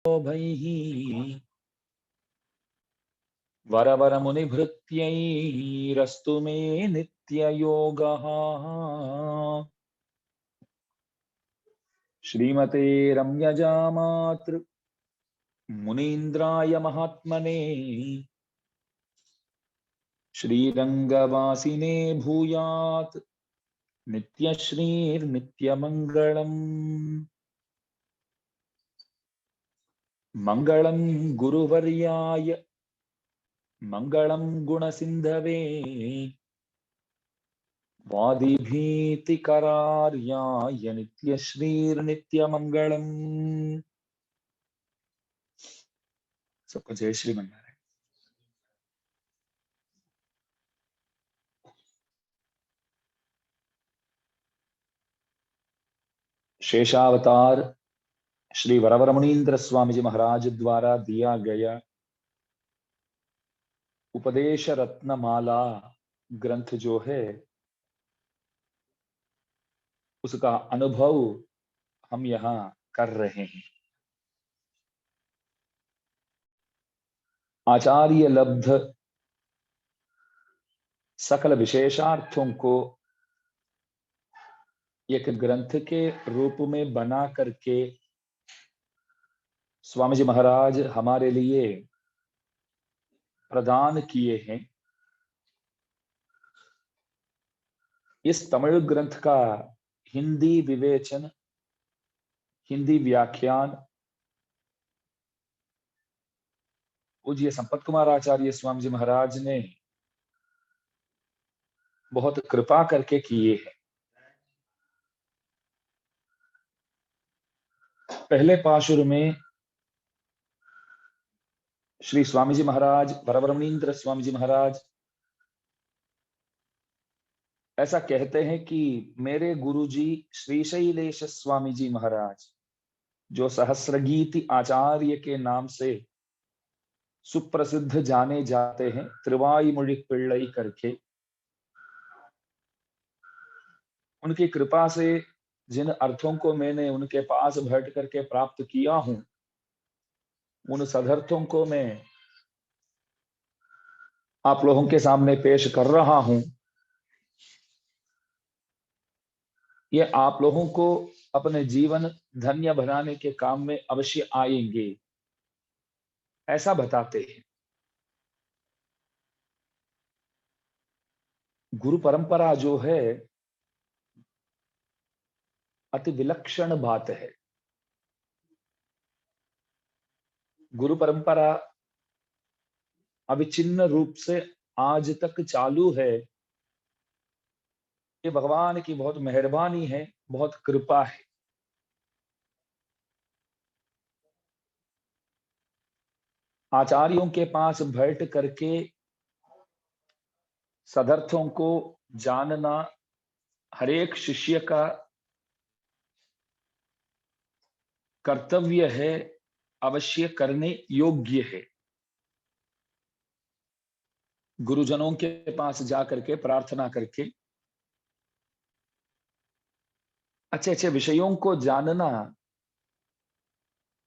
भैः वरवरमुनिभृत्यैरस्तु मे नित्ययोगः। श्रीमते रम्यजामातृ मुनीन्द्राय महात्मने श्रीरंगवासिने भूयात् नित्यश्रीर्नित्यमङ्गलम्। मङ्गलं गुरुवर्याय मङ्गलं गुणसिन्धवे वादिभीतिकरार्याय नित्यश्रीर्नित्यमङ्गलम्। सबको जय श्रीमन्नारायण। शेषावतार श्री वरवरमुनीन्द्र स्वामी जी महाराज द्वारा दिया गया उपदेश रत्नमाला ग्रंथ जो है, उसका अनुभव हम यहाँ कर रहे हैं। आचार्य लब्ध सकल विशेषार्थों को एक ग्रंथ के रूप में बना करके स्वामी जी महाराज हमारे लिए प्रदान किए हैं। इस तमिल ग्रंथ का हिंदी विवेचन, हिंदी व्याख्यान पूज्य संपत कुमार आचार्य स्वामी जी महाराज ने बहुत कृपा करके किए हैं। पहले पाशुर में श्री स्वामी जी महाराज, वरवरमुनीन्द्र स्वामी जी महाराज ऐसा कहते हैं कि मेरे गुरुजी श्री शैलेश स्वामी जी महाराज, जो सहस्रगीति आचार्य के नाम से सुप्रसिद्ध जाने जाते हैं, त्रिवाईमुळि पिल्लई करके, उनकी कृपा से जिन अर्थों को मैंने उनके पास बैठ करके प्राप्त किया हूं, उन सदर्थों को मैं आप लोगों के सामने पेश कर रहा हूं। ये आप लोगों को अपने जीवन धन्य बनाने के काम में अवश्य आएंगे, ऐसा बताते हैं। गुरु परंपरा जो है अति विलक्षण बात है। गुरु परंपरा अविच्छिन्न रूप से आज तक चालू है। ये भगवान की बहुत मेहरबानी है, बहुत कृपा है। आचार्यों के पास बैठ करके सदर्थों को जानना हर एक शिष्य का कर्तव्य है, अवश्य करने योग्य है। गुरुजनों के पास जाकर के प्रार्थना करके अच्छे अच्छे विषयों को जानना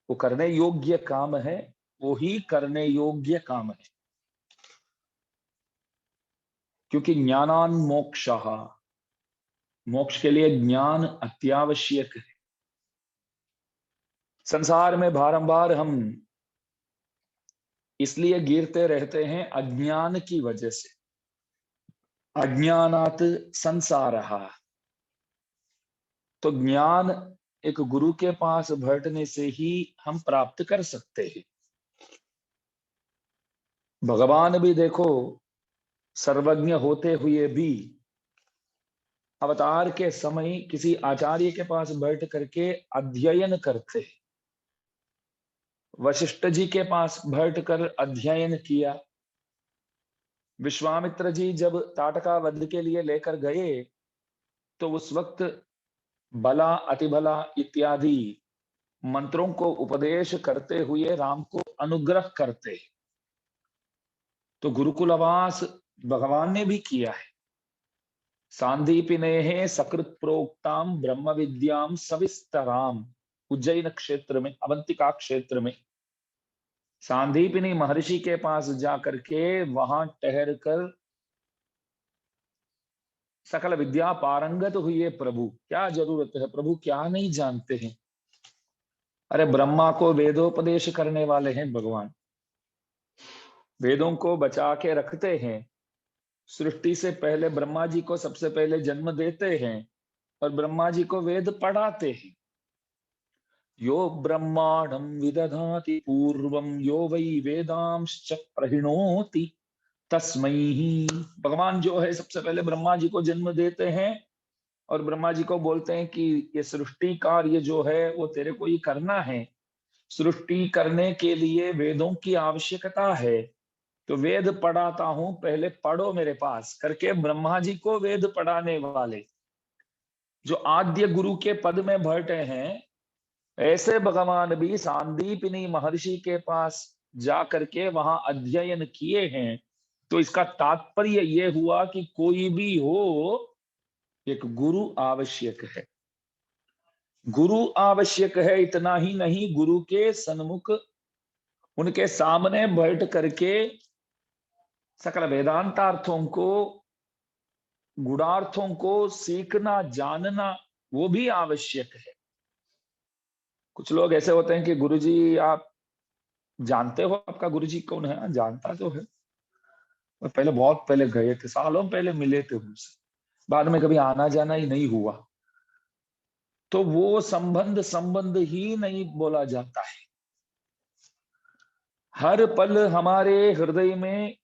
वो करने योग्य काम है, वो ही करने योग्य काम है। क्योंकि ज्ञानान मोक्षः, मोक्ष के लिए ज्ञान अत्यावश्यक है। संसार में बारंबार हम इसलिए गिरते रहते हैं अज्ञान की वजह से। अज्ञानात संसारः, तो ज्ञान एक गुरु के पास बैठने से ही हम प्राप्त कर सकते हैं। भगवान भी देखो सर्वज्ञ होते हुए भी अवतार के समय किसी आचार्य के पास बैठ करके अध्ययन करते हैं। वशिष्ठ जी के पास बैठकर अध्ययन किया। विश्वामित्र जी जब ताटका वध के लिए लेकर गए तो उस वक्त बला, अतिबला इत्यादि मंत्रों को उपदेश करते हुए राम को अनुग्रह करते। तो गुरुकुलवास भगवान ने भी किया है। सांदीपिनेः सकृत प्रोक्ताम ब्रह्म विद्याम सविस्तराम, उज्जैन क्षेत्र में, अवंतिका क्षेत्र में सांदीपनी महर्षि के पास जाकर के वहां ठहर कर सकल विद्या पारंगत हुए प्रभु। क्या जरूरत है, प्रभु क्या नहीं जानते हैं। अरे ब्रह्मा को वेदोपदेश करने वाले हैं भगवान, वेदों को बचा के रखते हैं। सृष्टि से पहले ब्रह्मा जी को सबसे पहले जन्म देते हैं और ब्रह्मा जी को वेद पढ़ाते हैं। यो ब्रह्मांडं विदधाति पूर्वं यो वै वेदांश्च प्रहिणोति तस्मै ही। भगवान जो है सबसे पहले ब्रह्मा जी को जन्म देते हैं और ब्रह्मा जी को बोलते हैं कि ये सृष्टि कार्य जो है वो तेरे को ही करना है, सृष्टि करने के लिए वेदों की आवश्यकता है, तो वेद पढ़ाता हूं, पहले पढ़ो मेरे पास करके ब्रह्मा जी को वेद पढ़ाने वाले जो आद्य गुरु के पद में बैठे हैं, ऐसे भगवान भी सांदीपनी महर्षि के पास जाकर के वहां अध्ययन किए हैं। तो इसका तात्पर्य यह हुआ कि कोई भी हो, एक गुरु आवश्यक है। गुरु आवश्यक है इतना ही नहीं, गुरु के सन्मुख उनके सामने बैठ करके सकल वेदांतार्थों को, गुणार्थों को सीखना जानना वो भी आवश्यक है। कुछ लोग ऐसे होते हैं कि गुरुजी आप जानते हो आपका गुरुजी कौन है? जानता तो है, और पहले बहुत पहले गए थे, सालों पहले मिले थे उनसे, बाद में कभी आना जाना ही नहीं हुआ, तो वो संबंध ही नहीं बोला जाता है। हर पल हमारे हृदय में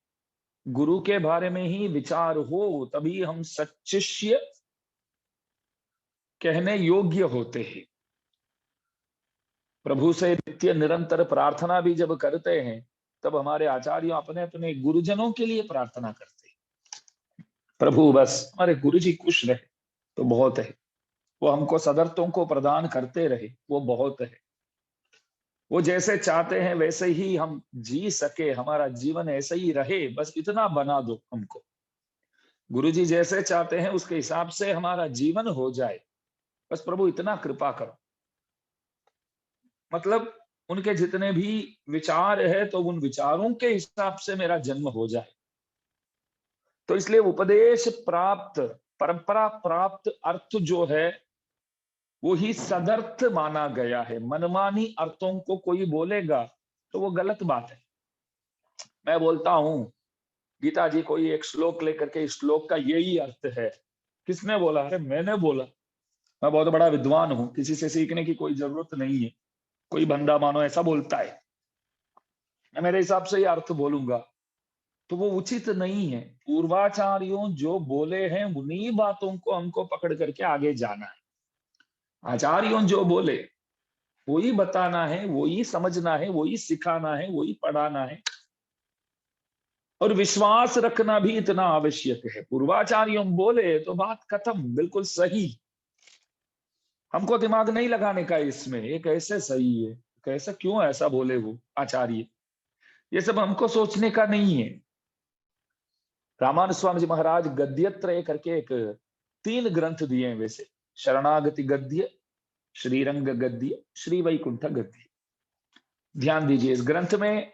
गुरु के बारे में ही विचार हो, तभी हम सच्चिष्य कहने योग्य होते हैं। प्रभु से नित्य निरंतर प्रार्थना भी जब करते हैं, तब हमारे आचार्य अपने अपने गुरुजनों के लिए प्रार्थना करते हैं। प्रभु बस हमारे गुरु जी खुश रहे तो बहुत है, वो हमको सदर्थों को प्रदान करते रहे वो बहुत है। वो जैसे चाहते हैं वैसे ही हम जी सके, हमारा जीवन ऐसे ही रहे, बस इतना बना दो हमको। गुरु जी जैसे चाहते हैं उसके हिसाब से हमारा जीवन हो जाए, बस प्रभु इतना कृपा करो। मतलब उनके जितने भी विचार है तो उन विचारों के हिसाब से मेरा जन्म हो जाए। तो इसलिए उपदेश प्राप्त, परंपरा प्राप्त अर्थ जो है वो ही सदर्थ माना गया है। मनमानी अर्थों को कोई बोलेगा तो वो गलत बात है। मैं बोलता हूं गीता जी कोई एक श्लोक लेकर के, इस श्लोक का यही अर्थ है, किसने बोला? अरे मैंने बोला, मैं बहुत बड़ा विद्वान हूं, किसी से सीखने की कोई जरूरत नहीं है। कोई बंदा मानो ऐसा बोलता है, मैं मेरे हिसाब से ये अर्थ बोलूंगा, तो वो उचित नहीं है। पूर्वाचार्यों जो बोले हैं उन्हीं बातों को हमको पकड़ करके आगे जाना है। आचार्यों जो बोले वही बताना है, वही समझना है, वही सिखाना है, वही पढ़ाना है। और विश्वास रखना भी इतना आवश्यक है। पूर्वाचार्यों बोले तो बात खत्म, बिल्कुल सही। हमको दिमाग नहीं लगाने का इसमें, ये कैसे सही है, कैसे, क्यों ऐसा बोले वो आचार्य, ये सब हमको सोचने का नहीं है। रामानुज स्वामी जी महाराज गद्यत्रय करके एक 3 ग्रंथ दिए हैं वैसे, शरणागति गद्य, श्रीरंग गद्य, श्री वैकुंठ गद्य। ध्यान दीजिए, इस ग्रंथ में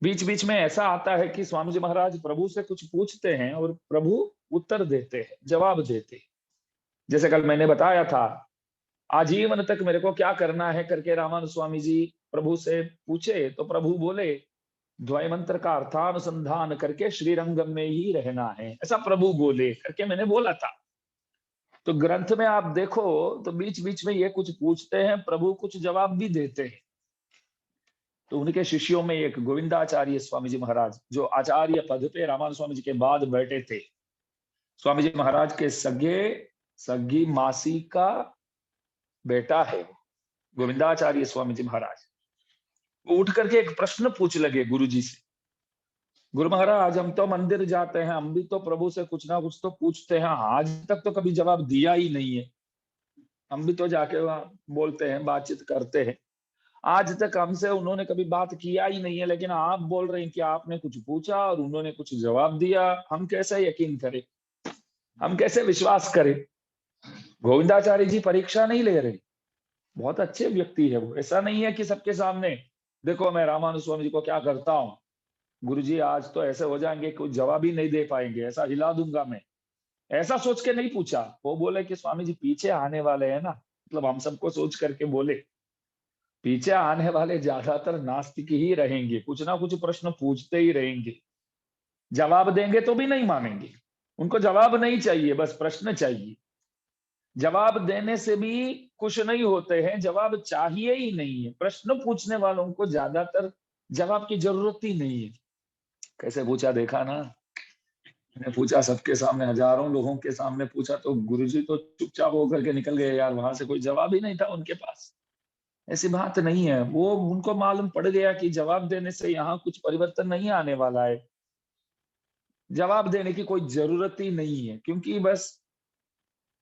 बीच बीच में ऐसा आता है कि स्वामी जी महाराज प्रभु से कुछ पूछते हैं और प्रभु उत्तर देते हैं, जवाब देते हैं। जैसे कल मैंने बताया था, आजीवन तक मेरे को क्या करना है करके रामानुज स्वामी जी प्रभु से पूछे, तो प्रभु बोले द्वय मंत्र का अर्थानुसंधान करके श्रीरंगम में ही रहना है, ऐसा प्रभु बोले करके मैंने बोला था। तो ग्रंथ में आप देखो तो बीच बीच में ये कुछ पूछते हैं, प्रभु कुछ जवाब भी देते हैं। तो उनके शिष्यों में एक गोविंदाचार्य स्वामी जी महाराज, जो आचार्य पद पे रामानुज स्वामी जी के बाद बैठे थे, स्वामी जी महाराज के सगी मासी का बेटा है गोविंदाचार्य स्वामी जी महाराज। वो उठ करके एक प्रश्न पूछ लगे गुरु जी से, गुरु महाराज हम तो मंदिर जाते हैं, हम भी तो प्रभु से कुछ ना कुछ तो पूछते हैं, आज तक तो कभी जवाब दिया ही नहीं है। हम भी तो जाके वहां बोलते हैं, बातचीत करते हैं, आज तक हमसे उन्होंने कभी बात किया ही नहीं है, लेकिन आप बोल रहे हैं कि आपने कुछ पूछा और उन्होंने कुछ जवाब दिया, हम कैसे यकीन करें, हम कैसे विश्वास करें? गोविंदाचार्य जी परीक्षा नहीं ले रहे, बहुत अच्छे व्यक्ति है वो। ऐसा नहीं है कि सबके सामने देखो मैं रामानुज स्वामी जी को क्या करता हूँ, गुरुजी आज तो ऐसे हो जाएंगे कुछ जवाब ही नहीं दे पाएंगे, ऐसा हिला दूंगा मैं, ऐसा सोच के नहीं पूछा। वो बोले कि स्वामी जी पीछे आने वाले हैं ना, मतलब हम सबको सोच करके बोले पीछे आने वाले ज्यादातर नास्तिक ही रहेंगे, कुछ ना कुछ प्रश्न पूछते ही रहेंगे, जवाब देंगे तो भी नहीं मानेंगे, उनको जवाब नहीं चाहिए, बस प्रश्न चाहिए। जवाब देने से भी खुश नहीं होते हैं, जवाब चाहिए ही नहीं है। प्रश्न पूछने वालों को ज्यादातर जवाब की जरूरत ही नहीं है। कैसे पूछा देखा ना, मैंने पूछा सबके सामने, हजारों लोगों के सामने पूछा, तो गुरुजी तो चुपचाप होकर के निकल गए यार, वहां से कोई जवाब ही नहीं था उनके पास। ऐसी बात नहीं है, वो उनको मालूम पड़ गया कि जवाब देने से यहाँ कुछ परिवर्तन नहीं आने वाला है, जवाब देने की कोई जरूरत ही नहीं है, क्योंकि बस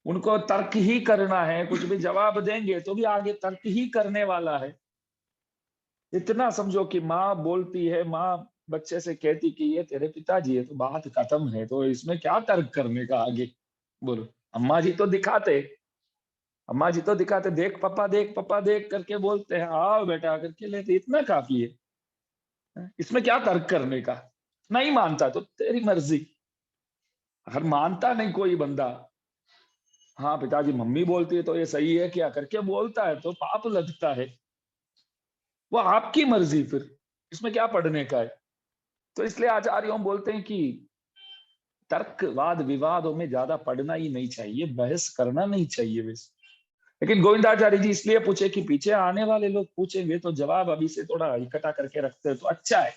उनको तर्क ही करना है, कुछ भी जवाब देंगे तो भी आगे तर्क ही करने वाला है। इतना समझो कि माँ बोलती है, माँ बच्चे से कहती कि ये तेरे पिताजी है, तो बात खत्म है, तो इसमें क्या तर्क करने का आगे। बोलो, अम्मा जी तो दिखाते, अम्मा जी तो दिखाते, देख पापा देख करके बोलते हैं, आओ बेटा करके लेते, इतना काफी है। इसमें क्या तर्क करने का। नहीं मानता तो तेरी मर्जी। अगर मानता नहीं कोई बंदा, हाँ पिताजी मम्मी बोलती है तो ये सही है क्या करके बोलता है, तो पाप लगता है, वो आपकी मर्जी, फिर इसमें क्या पढ़ने का है। तो इसलिए आचार्यों बोलते हैं कि तर्क वाद विवादों में ज्यादा पढ़ना ही नहीं चाहिए, बहस करना नहीं चाहिए वैसे। लेकिन गोविंदाचार्य जी इसलिए पूछे कि पीछे आने वाले लोग पूछेंगे तो जवाब अभी से थोड़ा इकट्ठा करके रखते हैं तो अच्छा है।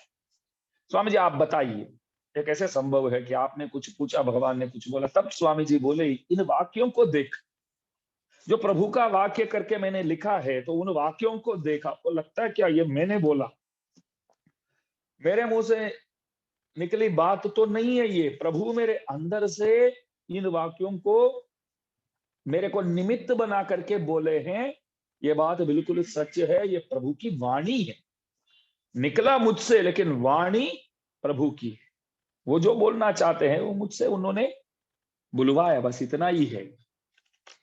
स्वामी जी आप बताइए, ये कैसे संभव है कि आपने कुछ पूछा, भगवान ने कुछ बोला। तब स्वामी जी बोले, इन वाक्यों को देख, जो प्रभु का वाक्य करके मैंने लिखा है, तो उन वाक्यों को देखा, आपको लगता है क्या ये मैंने बोला, मेरे मुंह से निकली बात तो नहीं है, ये प्रभु मेरे अंदर से इन वाक्यों को मेरे को निमित्त बना करके बोले हैं। ये बात बिल्कुल सच है, ये प्रभु की वाणी है, निकला मुझसे लेकिन वाणी प्रभु की है। वो जो बोलना चाहते हैं वो मुझसे उन्होंने बुलवाया, बस इतना ही है।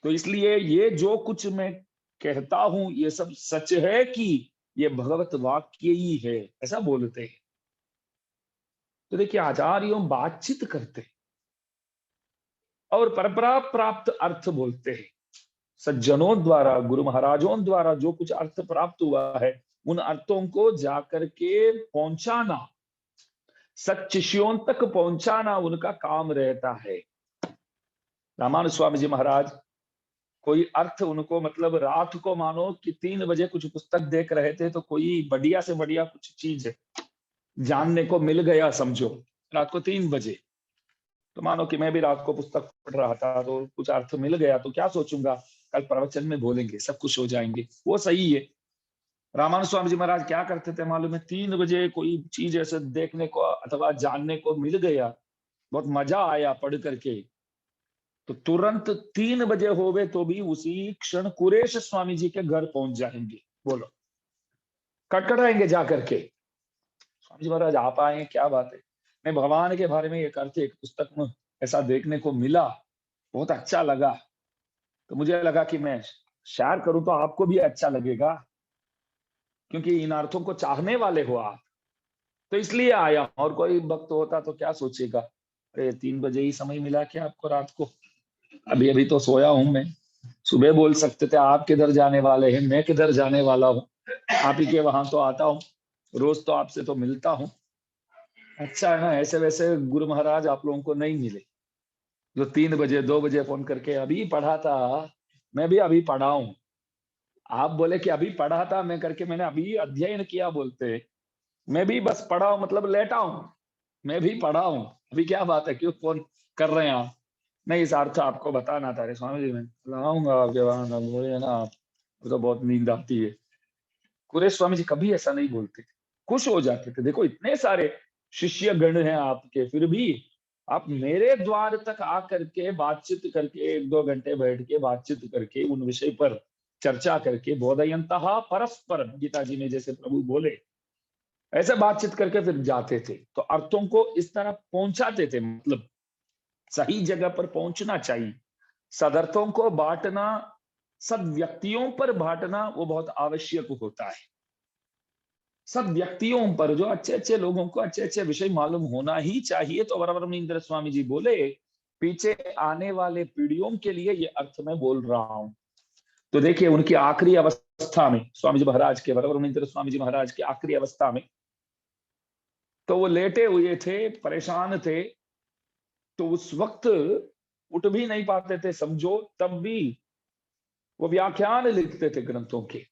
तो इसलिए ये जो कुछ मैं कहता हूं ये सब सच है कि ये भगवत वाक्य ही है, ऐसा बोलते हैं। तो देखिए आचार्यों बातचीत करते हैं और परंपरा प्राप्त अर्थ बोलते हैं। सज्जनों द्वारा, गुरु महाराजों द्वारा जो कुछ अर्थ प्राप्त हुआ है, उन अर्थों को जाकर के पहुंचाना, सच्चिशियों तक पहुंचाना उनका काम रहता है। रामानुज स्वामी जी महाराज कोई अर्थ उनको, मतलब रात को मानो कि 3 बजे कुछ पुस्तक देख रहे थे, तो कोई बढ़िया से बढ़िया कुछ चीज जानने को मिल गया समझो, रात को 3 बजे, तो मानो कि मैं भी रात को पुस्तक पढ़ रहा था तो कुछ अर्थ मिल गया, तो क्या सोचूंगा कल प्रवचन में बोलेंगे, सब कुछ हो जाएंगे, वो सही है। रामानुज स्वामी जी महाराज क्या करते थे मालूम है, 3 बजे कोई चीज ऐसे देखने को अथवा जानने को मिल गया, बहुत मजा आया पढ़ करके, तो तुरंत 3 बजे हो गए तो भी उसी क्षण कुरेश स्वामी जी के घर पहुंच जाएंगे। बोलो, कटकटाएंगे जाकर के, स्वामी जी महाराज आप आए, क्या बात है। मैं भगवान के बारे में एक अर्थ एक पुस्तक में ऐसा देखने को मिला, बहुत अच्छा लगा, तो मुझे लगा कि मैं शेयर करूं तो आपको भी अच्छा लगेगा, क्योंकि इन अर्थों को चाहने वाले हो आप, तो इसलिए आया। और कोई भक्त होता तो क्या सोचेगा, अरे 3 बजे ही समय मिला क्या आपको रात को, अभी अभी तो सोया हूं मैं, सुबह बोल सकते थे आप किधर जाने वाले हैं, मैं किधर जाने वाला हूँ, आप ही के वहां तो आता हूँ, रोज तो आपसे तो मिलता हूँ। अच्छा है ना, ऐसे वैसे गुरु महाराज आप लोगों को नहीं मिले, जो 3 बजे 2 बजे फोन करके अभी पढ़ा था, मैं भी अभी पढ़ा हूँ, आप बोले कि अभी पढ़ा था मैं करके, मैंने अभी अध्ययन किया बोलते, मैं भी बस पढ़ा हूँ, मतलब लेटा हूँ, मैं भी पढ़ा हूँ, अभी क्या बात है, क्यों फोन कर रहे हैं आप। नहीं, इस अर्थ आपको बताना था। अरे स्वामी जी मैं लाऊंगा आपके वहां, बोले ना आप, तो बहुत नींद आती है। कुरेश स्वामी जी कभी ऐसा नहीं बोलते थे, खुश हो जाते थे, देखो इतने सारे शिष्य गण हैं आपके, फिर भी आप मेरे द्वार तक आकर के बातचीत करके, 1-2 घंटे बैठ के बातचीत करके, उन विषय पर चर्चा करके, बोधयंतः परस्पर, गीता जी में जैसे प्रभु बोले, ऐसे बातचीत करके फिर जाते थे। तो अर्थों को इस तरह पहुंचाते थे, मतलब सही जगह पर पहुंचना चाहिए। सदर्थों को बांटना सब व्यक्तियों पर बांटना वो बहुत आवश्यक होता है। सब व्यक्तियों पर, जो अच्छे अच्छे लोगों को अच्छे अच्छे विषय मालूम होना ही चाहिए। तो वरब्रह्मनिंद्र स्वामी जी बोले, पीछे आने वाले पीढ़ियों के लिए ये अर्थ मैं बोल रहा हूं। तो देखिए, उनकी आखिरी अवस्था में, स्वामी जी महाराज के, वरब्रह्मनिंद्र स्वामी जी महाराज की आखिरी अवस्था में, तो वो लेटे हुए थे, परेशान थे। तो उस वक्त उठ भी नहीं पाते थे समझो, तब भी वो व्याख्यान लिखते थे ग्रंथों के।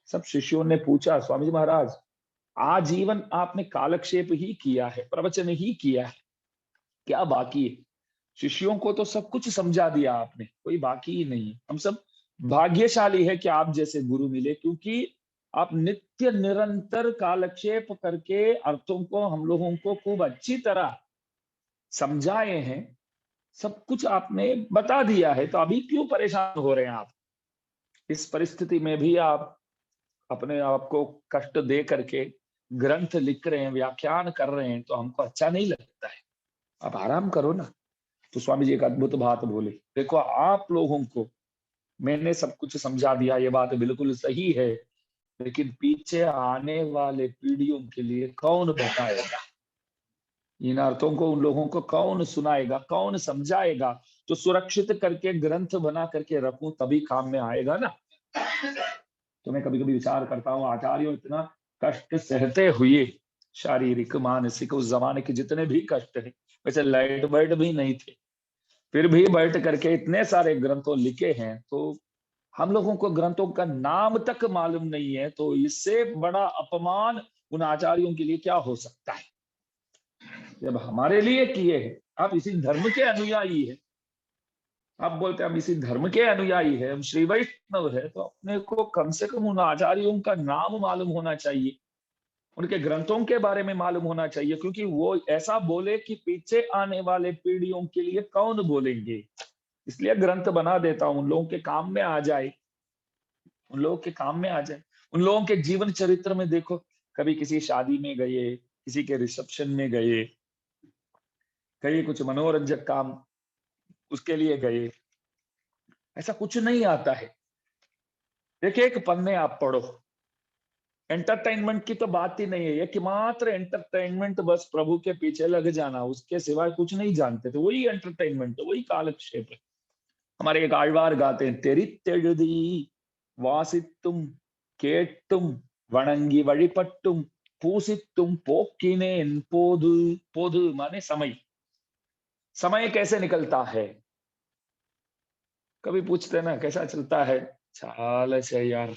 सब शिष्यों ने पूछा, स्वामी जी महाराज, आजीवन आपने कालक्षेप ही किया है, प्रवचन ही किया है, क्या बाकी है? शिष्यों को तो सब कुछ समझा दिया आपने, कोई बाकी ही नहीं है। हम सब भाग्यशाली है कि आप जैसे गुरु मिले, क्योंकि आप नित्य निरंतर कालक्षेप करके अर्थों को हम लोगों को खूब अच्छी तरह समझाए हैं। सब कुछ आपने बता दिया है, तो अभी क्यों परेशान हो रहे हैं आप? इस परिस्थिति में भी आप अपने आप को कष्ट दे करके ग्रंथ लिख रहे हैं, व्याख्यान कर रहे हैं, तो हमको अच्छा नहीं लगता है। आप आराम करो ना। तो स्वामी जी एक अद्भुत बात बोले, देखो आप लोगों को मैंने सब कुछ समझा दिया, ये बात बिल्कुल सही है, लेकिन पीछे आने वाले पीढ़ियों के लिए कौन बताएगा? इन अर्थों को उन लोगों को कौन सुनाएगा, कौन समझाएगा? जो सुरक्षित करके ग्रंथ बना करके रखूं तभी काम में आएगा ना। तो मैं कभी कभी विचार करता हूँ, आचार्यों इतना कष्ट सहते हुए, शारीरिक मानसिक, उस जमाने के जितने भी कष्ट है, वैसे लाइट वाइट भी नहीं थे, फिर भी बैठ करके इतने सारे ग्रंथों लिखे हैं। तो हम लोगों को ग्रंथों का नाम तक मालूम नहीं है, तो इससे बड़ा अपमान उन आचार्यों के लिए क्या हो सकता है? जब हमारे लिए किए हैं, आप इसी धर्म के अनुयायी है, आप बोलते हैं हम इसी धर्म के अनुयायी है, हम श्री वैष्णव है, तो अपने को कम से कम उन आचार्यों का नाम मालूम होना चाहिए, उनके ग्रंथों के बारे में मालूम होना चाहिए, क्योंकि वो ऐसा बोले कि पीछे आने वाले पीढ़ियों के लिए कौन बोलेंगे। इसलिए ग्रंथ बना देता हूं, उन लोगों के काम में आ जाए, उन लोगों के काम में आ जाए। उन लोगों के जीवन चरित्र में देखो, कभी किसी शादी में गए, किसी के रिसेप्शन में गए, कहीं कुछ मनोरंजक काम उसके लिए गए, ऐसा कुछ नहीं आता है। देखिए, एक पन्ने आप पढ़ो, एंटरटेनमेंट की तो बात ही नहीं है, ये कि मात्र एंटरटेनमेंट, बस प्रभु के पीछे लग जाना, उसके सिवाय कुछ नहीं जानते थे, वही एंटरटेनमेंट है, वही कालक्षेप है। हमारे एक आழ்வாर गाते हैं, தெரித்தெழுதி வாசித்தும் கேட்டும் வணங்கி வழிபட்டும் பூசித்தும் போக்கினேன் போது। पोधु माने समय। समय कैसे निकलता है? कभी पूछते ना कैसा चलता है, चाल से यार,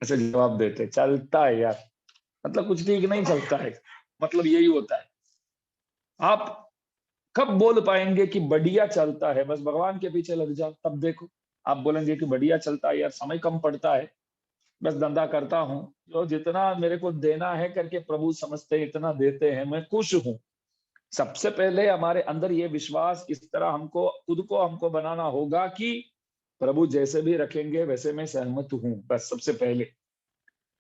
ऐसे जवाब देते, चलता है यार, मतलब कुछ ठीक नहीं चलता है, मतलब यही होता है। आप कब बोल पाएंगे कि बढ़िया चलता है? बस भगवान के पीछे लग जाओ, तब देखो आप बोलेंगे कि बढ़िया चलता है यार, समय कम पड़ता है, बस धंधा करता हूँ, जो जितना मेरे को देना है करके प्रभु समझते हैं, इतना देते हैं, मैं खुश हूँ। सबसे पहले हमारे अंदर ये विश्वास, इस तरह हमको खुद को हमको बनाना होगा कि प्रभु जैसे भी रखेंगे वैसे मैं सहमत हूँ। बस सबसे पहले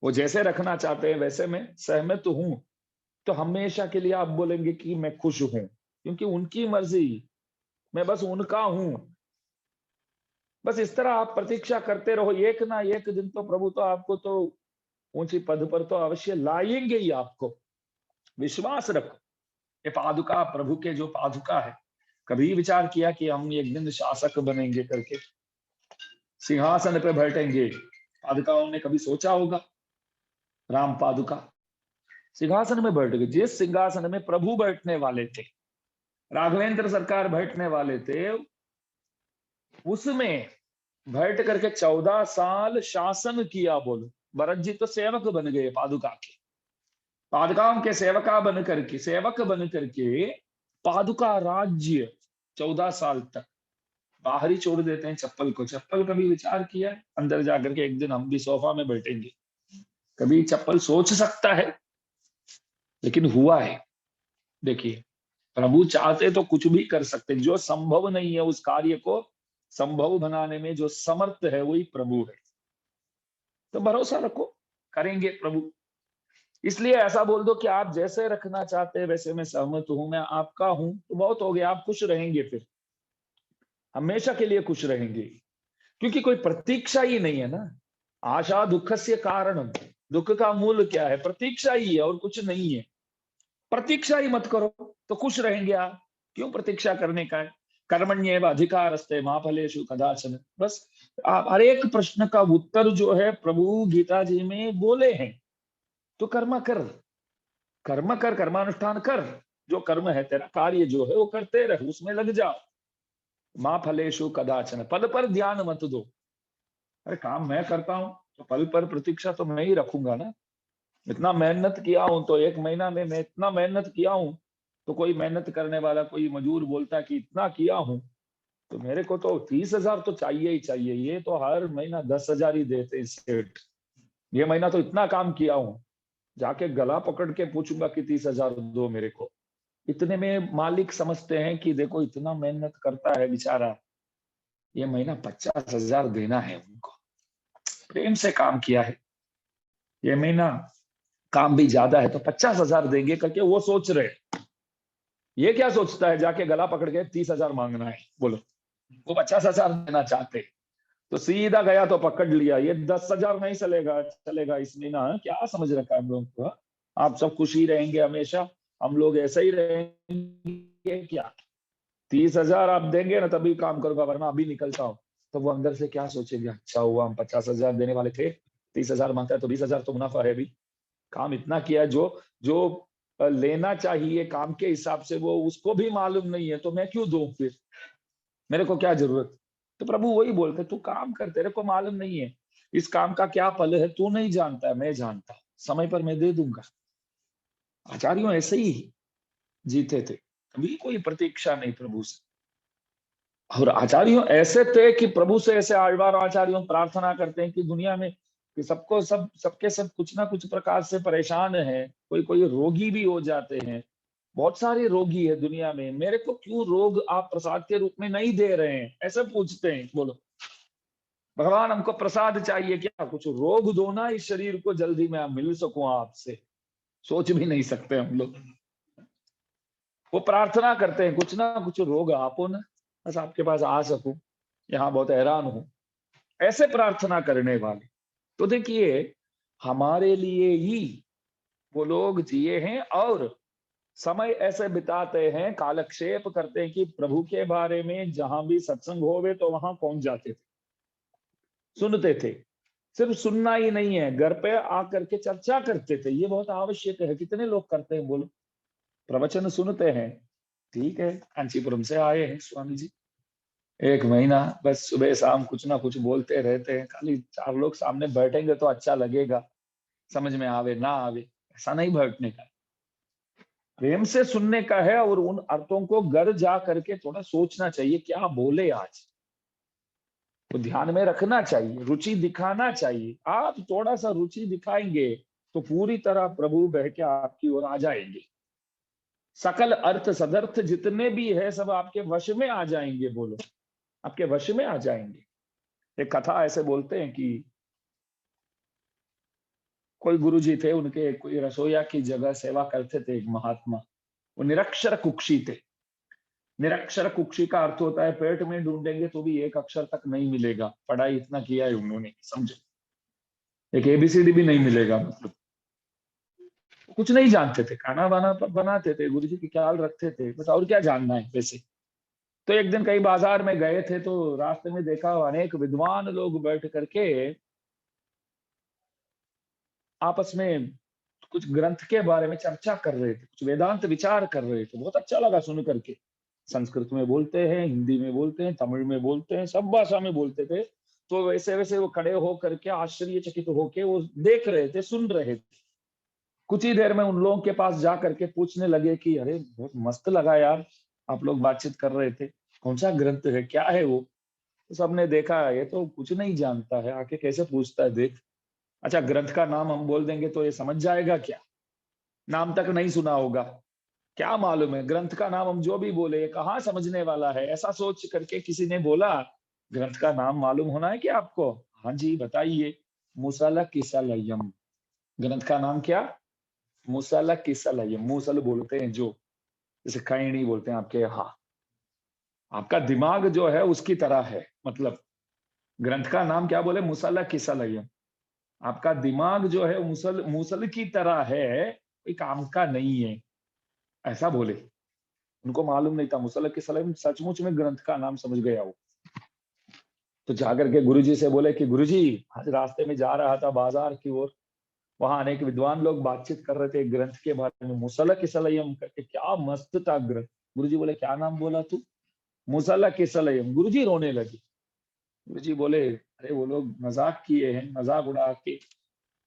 वो जैसे रखना चाहते हैं वैसे मैं सहमत हूँ, तो हमेशा के लिए आप बोलेंगे कि मैं खुश हूँ, क्योंकि उनकी मर्जी, मैं बस उनका हूं। बस इस तरह आप प्रतीक्षा करते रहो, एक ना एक दिन तो प्रभु तो आपको तो ऊंची पद पर तो अवश्य लाएंगे ही आपको, विश्वास रखो। ये पादुका, प्रभु के जो पादुका है, कभी विचार किया कि हम एक दिन शासक बनेंगे करके, सिंहासन पे बैठेंगे? पादुकाओं ने कभी सोचा होगा? राम पादुका सिंहासन में बैठ गए, जिस सिंहासन में प्रभु बैठने वाले थे, राघवेंद्र सरकार बैठने वाले थे, उसमें बैठ करके 14 साल शासन किया। बोलो, भरत जी तो सेवक बन गए पादुका के, पादुकाओं के सेवक बन करके पादुका राज्य 14 साल तक बाहर ही छोड़ देते हैं चप्पल को। चप्पल कभी विचार किया है अंदर जाकर के एक दिन हम भी सोफा में बैठेंगे? कभी चप्पल सोच सकता है? लेकिन हुआ है। देखिए, प्रभु चाहते तो कुछ भी कर सकते, जो संभव नहीं है उस कार्य को संभव बनाने में जो समर्थ है वही प्रभु है। तो भरोसा रखो, करेंगे प्रभु। इसलिए ऐसा बोल दो कि आप जैसे रखना चाहते हैं वैसे मैं सहमत हूं, मैं आपका हूं, तो बहुत हो गया, आप खुश रहेंगे, फिर हमेशा के लिए खुश रहेंगे। क्योंकि कोई प्रतीक्षा ही नहीं है ना। आशा दुखस्य कारणम, दुख का मूल क्या है? प्रतीक्षा ही है और कुछ नहीं है। प्रतीक्षा ही मत करो तो खुश रहेंगे आप। क्यों प्रतीक्षा करने का है? कर्मण्येव अधिकारस्ते मा फलेषु कदाचन। बस आप हर एक प्रश्न का उत्तर जो है प्रभु गीता जी में बोले हैं। तो कर्म कर, कर्म कर, कर्मानुष्ठान कर। जो कर्म है तेरा कार्य जो है वो करते रह, उसमें लग जाओ। माँ फलेषु कदाचन, पद पर ध्यान मत दो। अरे काम मैं करता हूं तो पल पर प्रतीक्षा तो मैं ही रखूंगा ना। इतना मेहनत किया हूं तो 1 महीना में मैं इतना मेहनत किया हूं, तो कोई मेहनत करने वाला कोई मजदूर बोलता है कि इतना किया हूं, तो मेरे को तो 30,000 तो चाहिए ही चाहिए। ये तो हर महीना 10,000 ही देते हैं सेठ। ये महीना तो इतना काम किया हूं, जाके गला पकड़ के पूछूंगा कि 30,000 दो मेरे को। इतने में मालिक समझते हैं कि देखो इतना मेहनत करता है बेचारा, ये महीना 50,000 देना है उनको। प्रेम से काम किया है, ये महीना काम भी ज्यादा है तो 50,000 देंगे करके वो सोच रहे। ये क्या सोचता है जाके गला पकड़ के 30,000 मांगना है? बोलो। वो 50,000 देना चाहते, तो सीधा गया तो पकड़ लिया। ये 10,000 नहीं चलेगा, चलेगा इस महीना। क्या समझ रखा है हम लोग को? आप सब खुशी रहेंगे हमेशा, हम लोग ऐसे ही रहेंगे क्या? 30,000 आप देंगे ना तभी काम करूंगा, वरना अभी निकलता हूँ। तो वो अंदर से क्या सोचेंगे? अच्छा हुआ हम 50,000 देने वाले थे, 30,000 मांगता है तो 20,000 तो मुनाफा है अभी। काम इतना किया जो जो लेना चाहिए काम के हिसाब से वो उसको भी मालूम नहीं है, तो मैं क्यों दूं फिर? मेरे को क्या जरूरत? तो प्रभु वही बोलते, तू काम कर, तेरे को मालूम नहीं है इस काम का क्या फल है, तू नहीं जानता है, मैं जानता। समय पर मैं दे दूंगा। आचार्यों ऐसे ही जीते थे, कभी कोई प्रतीक्षा नहीं प्रभु से। और आचार्यों ऐसे थे कि प्रभु से ऐसे आழ்वार आचार्यों प्रार्थना करते हैं कि दुनिया में कि सबको सब सबके सब कुछ ना कुछ प्रकार से परेशान है, कोई कोई रोगी भी हो जाते हैं, बहुत सारे रोगी है दुनिया में, मेरे को क्यों रोग आप प्रसाद के रूप में नहीं दे रहे हैं? ऐसे पूछते हैं। बोलो, भगवान हमको प्रसाद चाहिए क्या? कुछ रोग दो ना इस शरीर को, जल्दी मैं मिल सकूं आपसे। सोच भी नहीं सकते हम लोग। वो प्रार्थना करते हैं कुछ ना कुछ रोग आपो ना, बस आपके पास आ सकूं, यहाँ बहुत हैरान हूं। ऐसे प्रार्थना करने वाले, तो देखिए हमारे लिए ही वो लोग जिए हैं और समय ऐसे बिताते हैं, कालक्षेप करते हैं कि प्रभु के बारे में जहां भी सत्संग होवे तो वहां पहुंच जाते थे, सुनते थे। सिर्फ सुनना ही नहीं है, घर पे आकर के चर्चा करते थे। ये बहुत आवश्यक है। कितने लोग करते हैं बोलो? प्रवचन सुनते हैं, ठीक है, कांचीपुरम से आए हैं स्वामी जी, 1 महीना बस सुबह शाम कुछ ना कुछ बोलते रहते हैं। खाली 4 लोग सामने बैठेंगे तो अच्छा लगेगा, समझ में आवे ना आवे, ऐसा नहीं बैठने का। प्रेम से सुनने का है और उन अर्थों को घर जा करके थोड़ा सोचना चाहिए, क्या बोले आज, तो ध्यान में रखना चाहिए, रुचि दिखाना चाहिए। आप थोड़ा सा रुचि दिखाएंगे तो पूरी तरह प्रभु बह के आपकी ओर आ जाएंगे। सकल अर्थ सदर्थ जितने भी है सब आपके वश में आ जाएंगे। बोलो, आपके वश में आ जाएंगे। एक कथा ऐसे बोलते हैं कि कोई गुरुजी थे, उनके कोई रसोईया की जगह सेवा करते थे एक महात्मा। वो निरक्षर कुक्षी थे। निरक्षर कुक्षी का अर्थ होता है पेट में ढूंढेंगे तो भी एक अक्षर तक नहीं मिलेगा। पढ़ाई इतना किया है उन्होंने, समझो, एक एबीसीडी भी नहीं मिलेगा। मतलब कुछ नहीं जानते थे, खाना वाना बनाते थे, गुरु जी की ख्याल रखते थे बस, और क्या जानना है वैसे। तो एक दिन कहीं बाजार में गए थे तो रास्ते में देखा अनेक विद्वान लोग बैठ करके आपस में कुछ ग्रंथ के बारे में चर्चा कर रहे थे, कुछ वेदांत विचार कर रहे थे। बहुत अच्छा लगा सुन करके। संस्कृत में बोलते हैं, हिंदी में बोलते हैं, तमिल में बोलते हैं, सब भाषा में बोलते थे। तो वैसे वैसे वो खड़े हो करके आश्चर्यचकित होके वो देख रहे थे, सुन रहे थे। कुछ ही देर में उन लोगों के पास जा करके पूछने लगे कि अरे बहुत मस्त लगा यार, आप लोग बातचीत कर रहे थे, कौन सा ग्रंथ है, क्या है वो? तो सबने देखा ये तो कुछ नहीं जानता है, आके कैसे पूछता है, देख। अच्छा, ग्रंथ का नाम हम बोल देंगे तो ये समझ जाएगा क्या? नाम तक नहीं सुना होगा, क्या मालूम है ग्रंथ का नाम? हम जो भी बोले ये कहाँ समझने वाला है? ऐसा सोच करके किसी ने बोला, ग्रंथ का नाम मालूम होना है क्या आपको? हाँ जी बताइए। मुसाला किसालयम। ग्रंथ का नाम क्या? मुसाला किसालयम। मूसल बोलते हैं जो, जैसे खैनी बोलते हैं आपके यहाँ। आपका दिमाग जो है उसकी तरह है, मतलब ग्रंथ का नाम क्या बोले? मुसल किसलयम। आपका दिमाग जो है मूसल मूसल की तरह है, कोई काम का नहीं है, ऐसा बोले। उनको मालूम नहीं था मुसल किसलयम सचमुच में ग्रंथ का नाम समझ गया वो। तो जाकर के गुरुजी से बोले कि गुरुजी, आज रास्ते में जा रहा था बाजार की ओर, वहां अनेक विद्वान लोग बातचीत कर रहे थे ग्रंथ के बारे में, मुसल किसलयम करके, क्या मस्त था ग्रंथ। गुरुजी बोले क्या नाम बोला तू? मुसल किसलयम। गुरुजी रोने लगे। गुरुजी बोले अरे वो लोग मजाक किए हैं, मजाक उड़ा के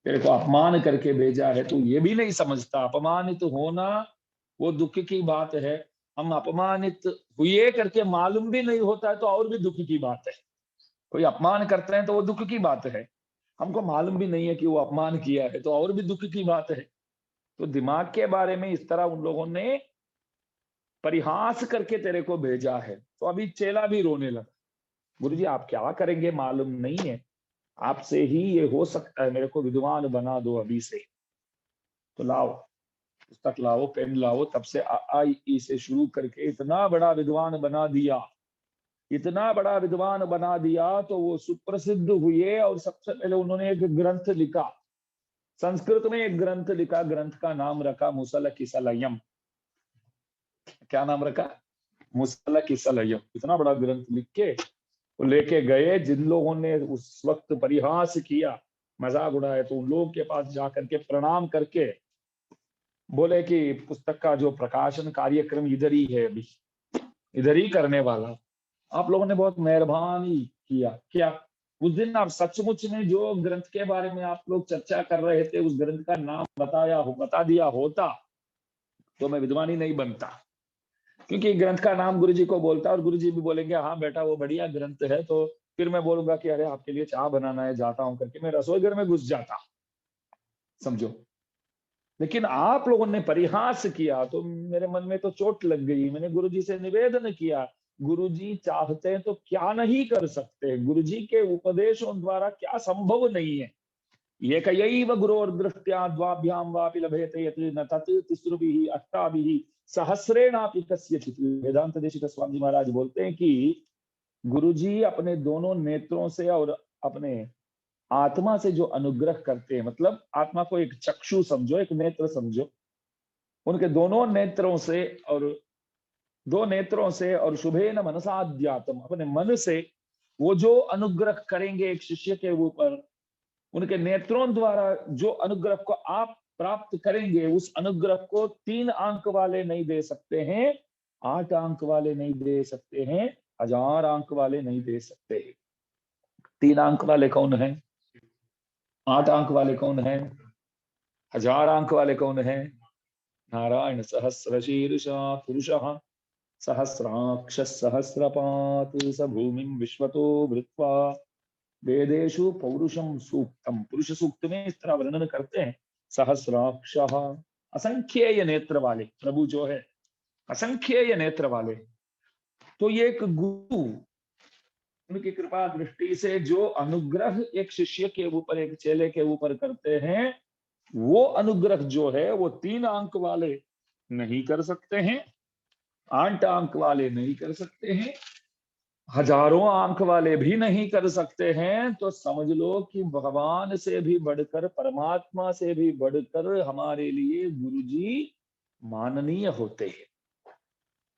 तेरे को अपमान करके भेजा है, तू ये भी नहीं समझता अपमानित होना वो दुख की बात है। हम अपमानित हुए करके मालूम भी नहीं होता है तो और भी दुख की बात है। कोई अपमान करते हैं तो वो दुख की बात है, हमको मालूम भी नहीं है कि वो अपमान किया है तो और भी दुख की बात है। तो दिमाग के बारे में इस तरह उन लोगों ने परिहास करके तेरे को भेजा है। तो अभी चेला भी रोने लगा। गुरुजी आप क्या करेंगे मालूम नहीं है, आपसे ही ये हो सकता है, मेरे को विद्वान बना दो अभी से। तो लाओ पुस्तक लाओ, पेन लाओ। तब से आ आई ई से शुरू करके इतना बड़ा विद्वान बना दिया, इतना बड़ा विद्वान बना दिया। तो वो सुप्रसिद्ध हुए और सबसे पहले उन्होंने एक ग्रंथ लिखा, संस्कृत में एक ग्रंथ लिखा। ग्रंथ का नाम रखा मुसल किसलयम। क्या नाम रखा? मुसल किसलयम। इतना बड़ा ग्रंथ लिख के वो लेके गए। जिन लोगों ने उस वक्त परिहास किया, मजाक उड़ाया, तो उन लोगों के पास जाकर के प्रणाम करके बोले कि पुस्तक का जो प्रकाशन कार्यक्रम इधर ही है, अभी इधर ही करने वाला। आप लोगों ने बहुत मेहरबानी किया। क्या उस दिन आप सचमुच में जो ग्रंथ के बारे में आप लोग चर्चा कर रहे थे, उस ग्रंथ का नाम बता दिया होता तो मैं विद्वान ही नहीं बनता। क्योंकि ग्रंथ का नाम गुरुजी को बोलता और गुरुजी भी बोलेंगे हाँ बेटा वो बढ़िया ग्रंथ है, तो फिर मैं बोलूंगा कि अरे आपके लिए चाय बनाना है, जाता हूं करके मैं रसोई घर में घुस जाता, समझो। लेकिन आप लोगों ने परिहास किया तो मेरे मन में तो चोट लग गई। मैंने गुरुजी से निवेदन किया, गुरुजी चाहते हैं तो क्या नहीं कर सकते, गुरुजी के उपदेशों द्वारा क्या संभव नहीं है। ये कयैव गुरोर्दृष्ट्या द्वाभ्याम वापि लभेते यत् न तत् तिस्रुभिः अष्टाभिः सहस्रेणापि कस्यचित्। वेदांत देशिक स्वामी जी महाराज बोलते हैं कि गुरुजी अपने दोनों नेत्रों से और अपने आत्मा से जो अनुग्रह करते हैं, मतलब आत्मा को एक चक्षु समझो, एक नेत्र समझो, उनके दोनों नेत्रों से और दो नेत्रों से और शुभे न मनसाध्यात्म, अपने मन से वो जो अनुग्रह करेंगे एक शिष्य के ऊपर, उनके नेत्रों द्वारा जो अनुग्रह को आप प्राप्त करेंगे, उस अनुग्रह को 3 अंक वाले नहीं दे सकते हैं, 8 अंक वाले नहीं दे सकते हैं, 1000 अंक वाले नहीं दे सकते। 3 अंक वाले कौन है? 8 अंक वाले कौन है? 1000 अंक वाले कौन है? नारायण सहस्र शीर्षा पुरुष सहस्राक्ष सहस्रपात स भूमि विश्वतो वृत्वा। वेदेशु पौरुषम सूक्तम, पुरुष सूक्त में इस तरह वर्णन करते हैं। सहस्राक्ष, असंख्येय नेत्र वाले प्रभु जो है, असंख्येय नेत्र वाले। तो ये एक गुरु उनकी कृपा दृष्टि से जो अनुग्रह एक शिष्य के ऊपर, एक चेले के ऊपर करते हैं, वो अनुग्रह जो है वो 3 अंक वाले नहीं कर सकते हैं, 8 अंक वाले नहीं कर सकते हैं, हजारों अंक वाले भी नहीं कर सकते हैं। तो समझ लो कि भगवान से भी बढ़कर, परमात्मा से भी बढ़कर हमारे लिए गुरुजी माननीय होते हैं।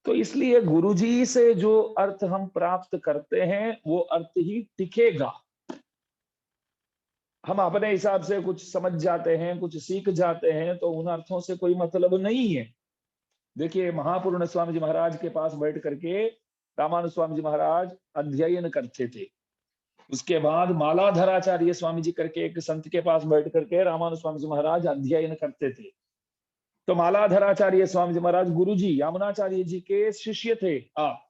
तो इसलिए गुरुजी से जो अर्थ हम प्राप्त करते हैं वो अर्थ ही टिकेगा। हम अपने हिसाब से कुछ समझ जाते हैं, कुछ सीख जाते हैं, तो उन अर्थों से कोई मतलब नहीं है। देखिए महापूर्ण स्वामी जी महाराज के पास बैठ करके रामानुज स्वामी जी महाराज अध्ययन करते थे। उसके बाद मालाधराचार्य स्वामी जी करके एक संत के पास बैठ करके रामानुज स्वामी जी महाराज अध्ययन करते थे। तो मालाधराचार्य स्वामी जी महाराज गुरु जी यामुनाचार्य जी के शिष्य थे। आप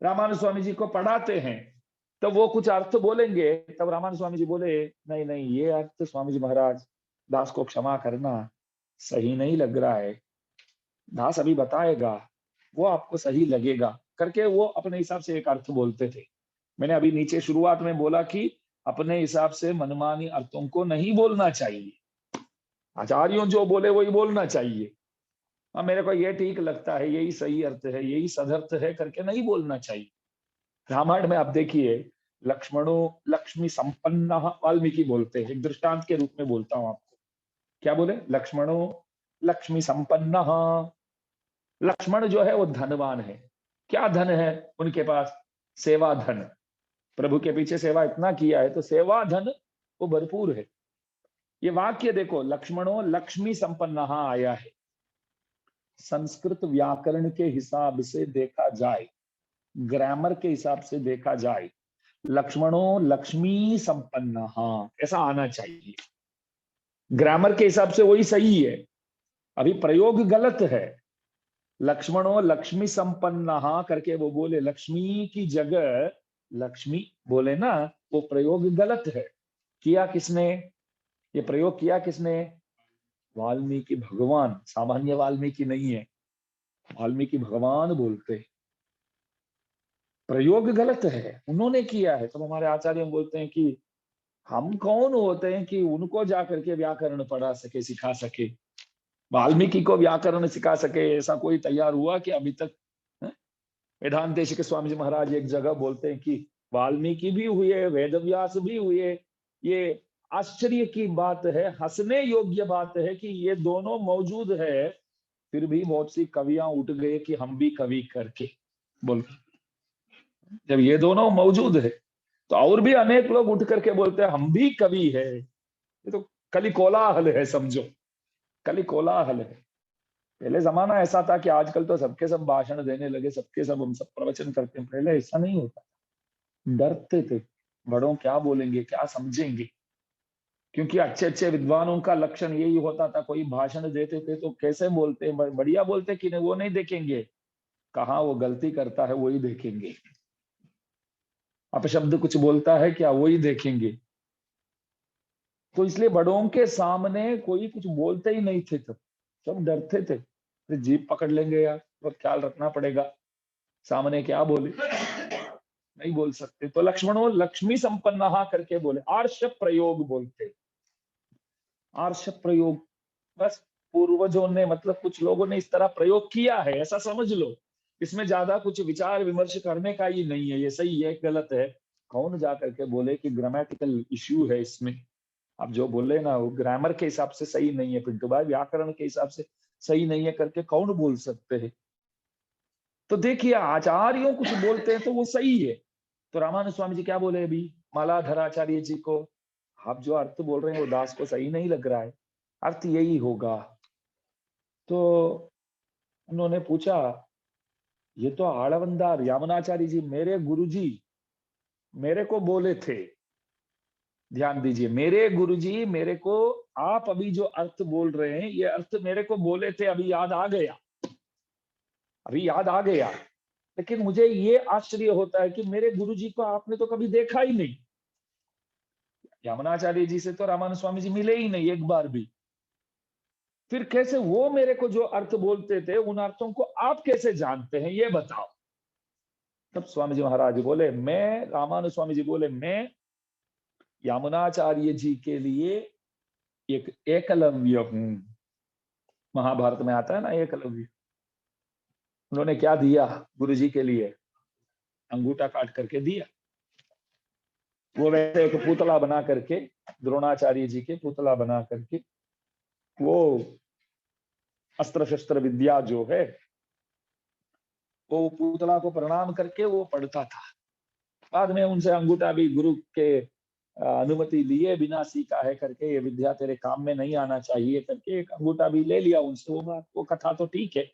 रामानुज स्वामी जी को पढ़ाते हैं, तो वो कुछ अर्थ बोलेंगे, तब रामानुज स्वामी जी बोले नहीं नहीं ये अर्थ स्वामी जी महाराज, दास को क्षमा करना, सही नहीं लग रहा है, दास अभी बताएगा, वो आपको सही लगेगा करके वो अपने हिसाब से एक अर्थ बोलते थे। मैंने अभी नीचे शुरुआत में बोला कि अपने हिसाब से मनमानी अर्थों को नहीं बोलना चाहिए, आचार्यों जो बोले वही बोलना चाहिए। हाँ मेरे को ये ठीक लगता है, यही सही अर्थ है, यही सदर्थ है करके नहीं बोलना चाहिए। रामायण में आप देखिए लक्ष्मणो लक्ष्मी संपन्न, वाल्मीकि बोलते हैं, एक दृष्टांत के रूप में बोलता हूं आपको। क्या बोले? लक्ष्मणो लक्ष्मी संपन्न। लक्ष्मण जो है वो धनवान है। क्या धन है उनके पास? सेवा धन। प्रभु के पीछे सेवा इतना किया है तो सेवा धन वो भरपूर है। ये वाक्य देखो, लक्ष्मणो लक्ष्मी संपन्न आया है। संस्कृत व्याकरण के हिसाब से देखा जाए, ग्रामर के हिसाब से देखा जाए, लक्ष्मणो लक्ष्मी संपन्न ऐसा आना चाहिए। ग्रामर के हिसाब से वही सही है, अभी प्रयोग गलत है। लक्ष्मणो लक्ष्मी संपन्न करके वो बोले, लक्ष्मी की जगह लक्ष्मी बोले ना, वो प्रयोग गलत है। किया किसने? ये प्रयोग किया किसने? वाल्मीकि भगवान, सामान्य वाल्मीकि नहीं है, वाल्मीकि भगवान बोलते। प्रयोग गलत है, उन्होंने किया है। तो हमारे आचार्य बोलते हैं कि हम कौन होते हैं कि उनको जाकर के व्याकरण पढ़ा सके, सिखा सके? वाल्मीकि को व्याकरण सिखा सके ऐसा कोई तैयार हुआ कि अभी तक? वेदांत के स्वामी जी महाराज एक जगह बोलते हैं कि वाल्मीकि भी हुए, वेदव्यास भी हुए। ये आश्चर्य की बात है, हंसने योग्य बात है कि ये दोनों मौजूद है, फिर भी बहुत सी कवियां उठ गए कि हम भी कवि करके बोल। जब ये दोनों मौजूद है तो और भी अनेक लोग उठ करके बोलते हैं हम भी कवि है। ये तो कली कोलाहल है, समझो, कली कोलाहल है। पहले जमाना ऐसा था कि आजकल तो सबके सब भाषण देने लगे, सबके सब हम सब प्रवचन करते हैं। पहले ऐसा नहीं होता, डरते थे बड़ों क्या बोलेंगे, क्या समझेंगे। क्योंकि अच्छे अच्छे विद्वानों का लक्षण यही होता था, कोई भाषण देते थे तो कैसे बोलते, बढ़िया बोलते कि नहीं वो नहीं देखेंगे, कहाँ वो गलती करता है वही देखेंगे, अपशब्द कुछ बोलता है क्या वही देखेंगे। तो इसलिए बड़ों के सामने कोई कुछ बोलते ही नहीं थे, तब सब डरते थे, फिर जीभ पकड़ लेंगे यार, तो ख्याल रखना पड़ेगा सामने क्या बोले, नहीं बोल सकते। तो लक्ष्मणों लक्ष्मी संपन्न करके बोले, आर्ष प्रयोग बोलते, आर्ष प्रयोग। बस पूर्वजों ने, मतलब कुछ लोगों ने इस तरह प्रयोग किया है, ऐसा समझ लो। इसमें ज्यादा कुछ विचार विमर्श करने का ही नहीं है, ये सही है गलत है। कौन जा करके बोले कि ग्रामेटिकल इश्यू है इसमें? आप जो बोले ना वो ग्रामर के हिसाब से सही नहीं है पिंटू भाई, व्याकरण के हिसाब से सही नहीं है करके कौन बोल सकते हैं? तो देखिए आचार्यों कुछ बोलते हैं तो वो सही है। तो रामानंद स्वामी जी क्या बोले अभी मालाधराचार्य जी को? आप जो अर्थ बोल रहे हैं वो दास को सही नहीं लग रहा है, अर्थ यही होगा। तो उन्होंने पूछा, ये तो आड़वंदार यामुनाचार्य जी, मेरे गुरुजी मेरे को बोले थे, ध्यान दीजिए, मेरे गुरुजी मेरे को, आप अभी जो अर्थ बोल रहे हैं ये अर्थ मेरे को बोले थे, अभी याद आ गया, अभी याद आ गया। लेकिन मुझे ये आश्चर्य होता है कि मेरे गुरुजी को आपने तो कभी देखा ही नहीं। यामुनाचार्य जी से तो रामानंद स्वामी जी मिले ही नहीं एक बार भी, फिर कैसे वो मेरे को जो अर्थ बोलते थे उन अर्थों को आप कैसे जानते हैं ये बताओ। तब स्वामी जी महाराज बोले, मैं, रामानुज स्वामी जी बोले, मैं यामुनाचार्य जी के लिए एक एकलव्य हूं। महाभारत में आता है ना एकलव्य। उन्होंने क्या दिया गुरु जी के लिए? अंगूठा काट करके दिया। वो वैसे एक पुतला बना करके, द्रोणाचार्य जी के पुतला बना करके, वो अस्त्र शस्त्र विद्या जो है वो पुतला को प्रणाम करके वो पढ़ता था। बाद में उनसे अंगूठा भी गुरु के अनुमति लिए बिना सीखा है करके, ये विद्या तेरे काम में नहीं आना चाहिए करके एक अंगूठा भी ले लिया उनसे। वो बात, वो कथा तो ठीक है।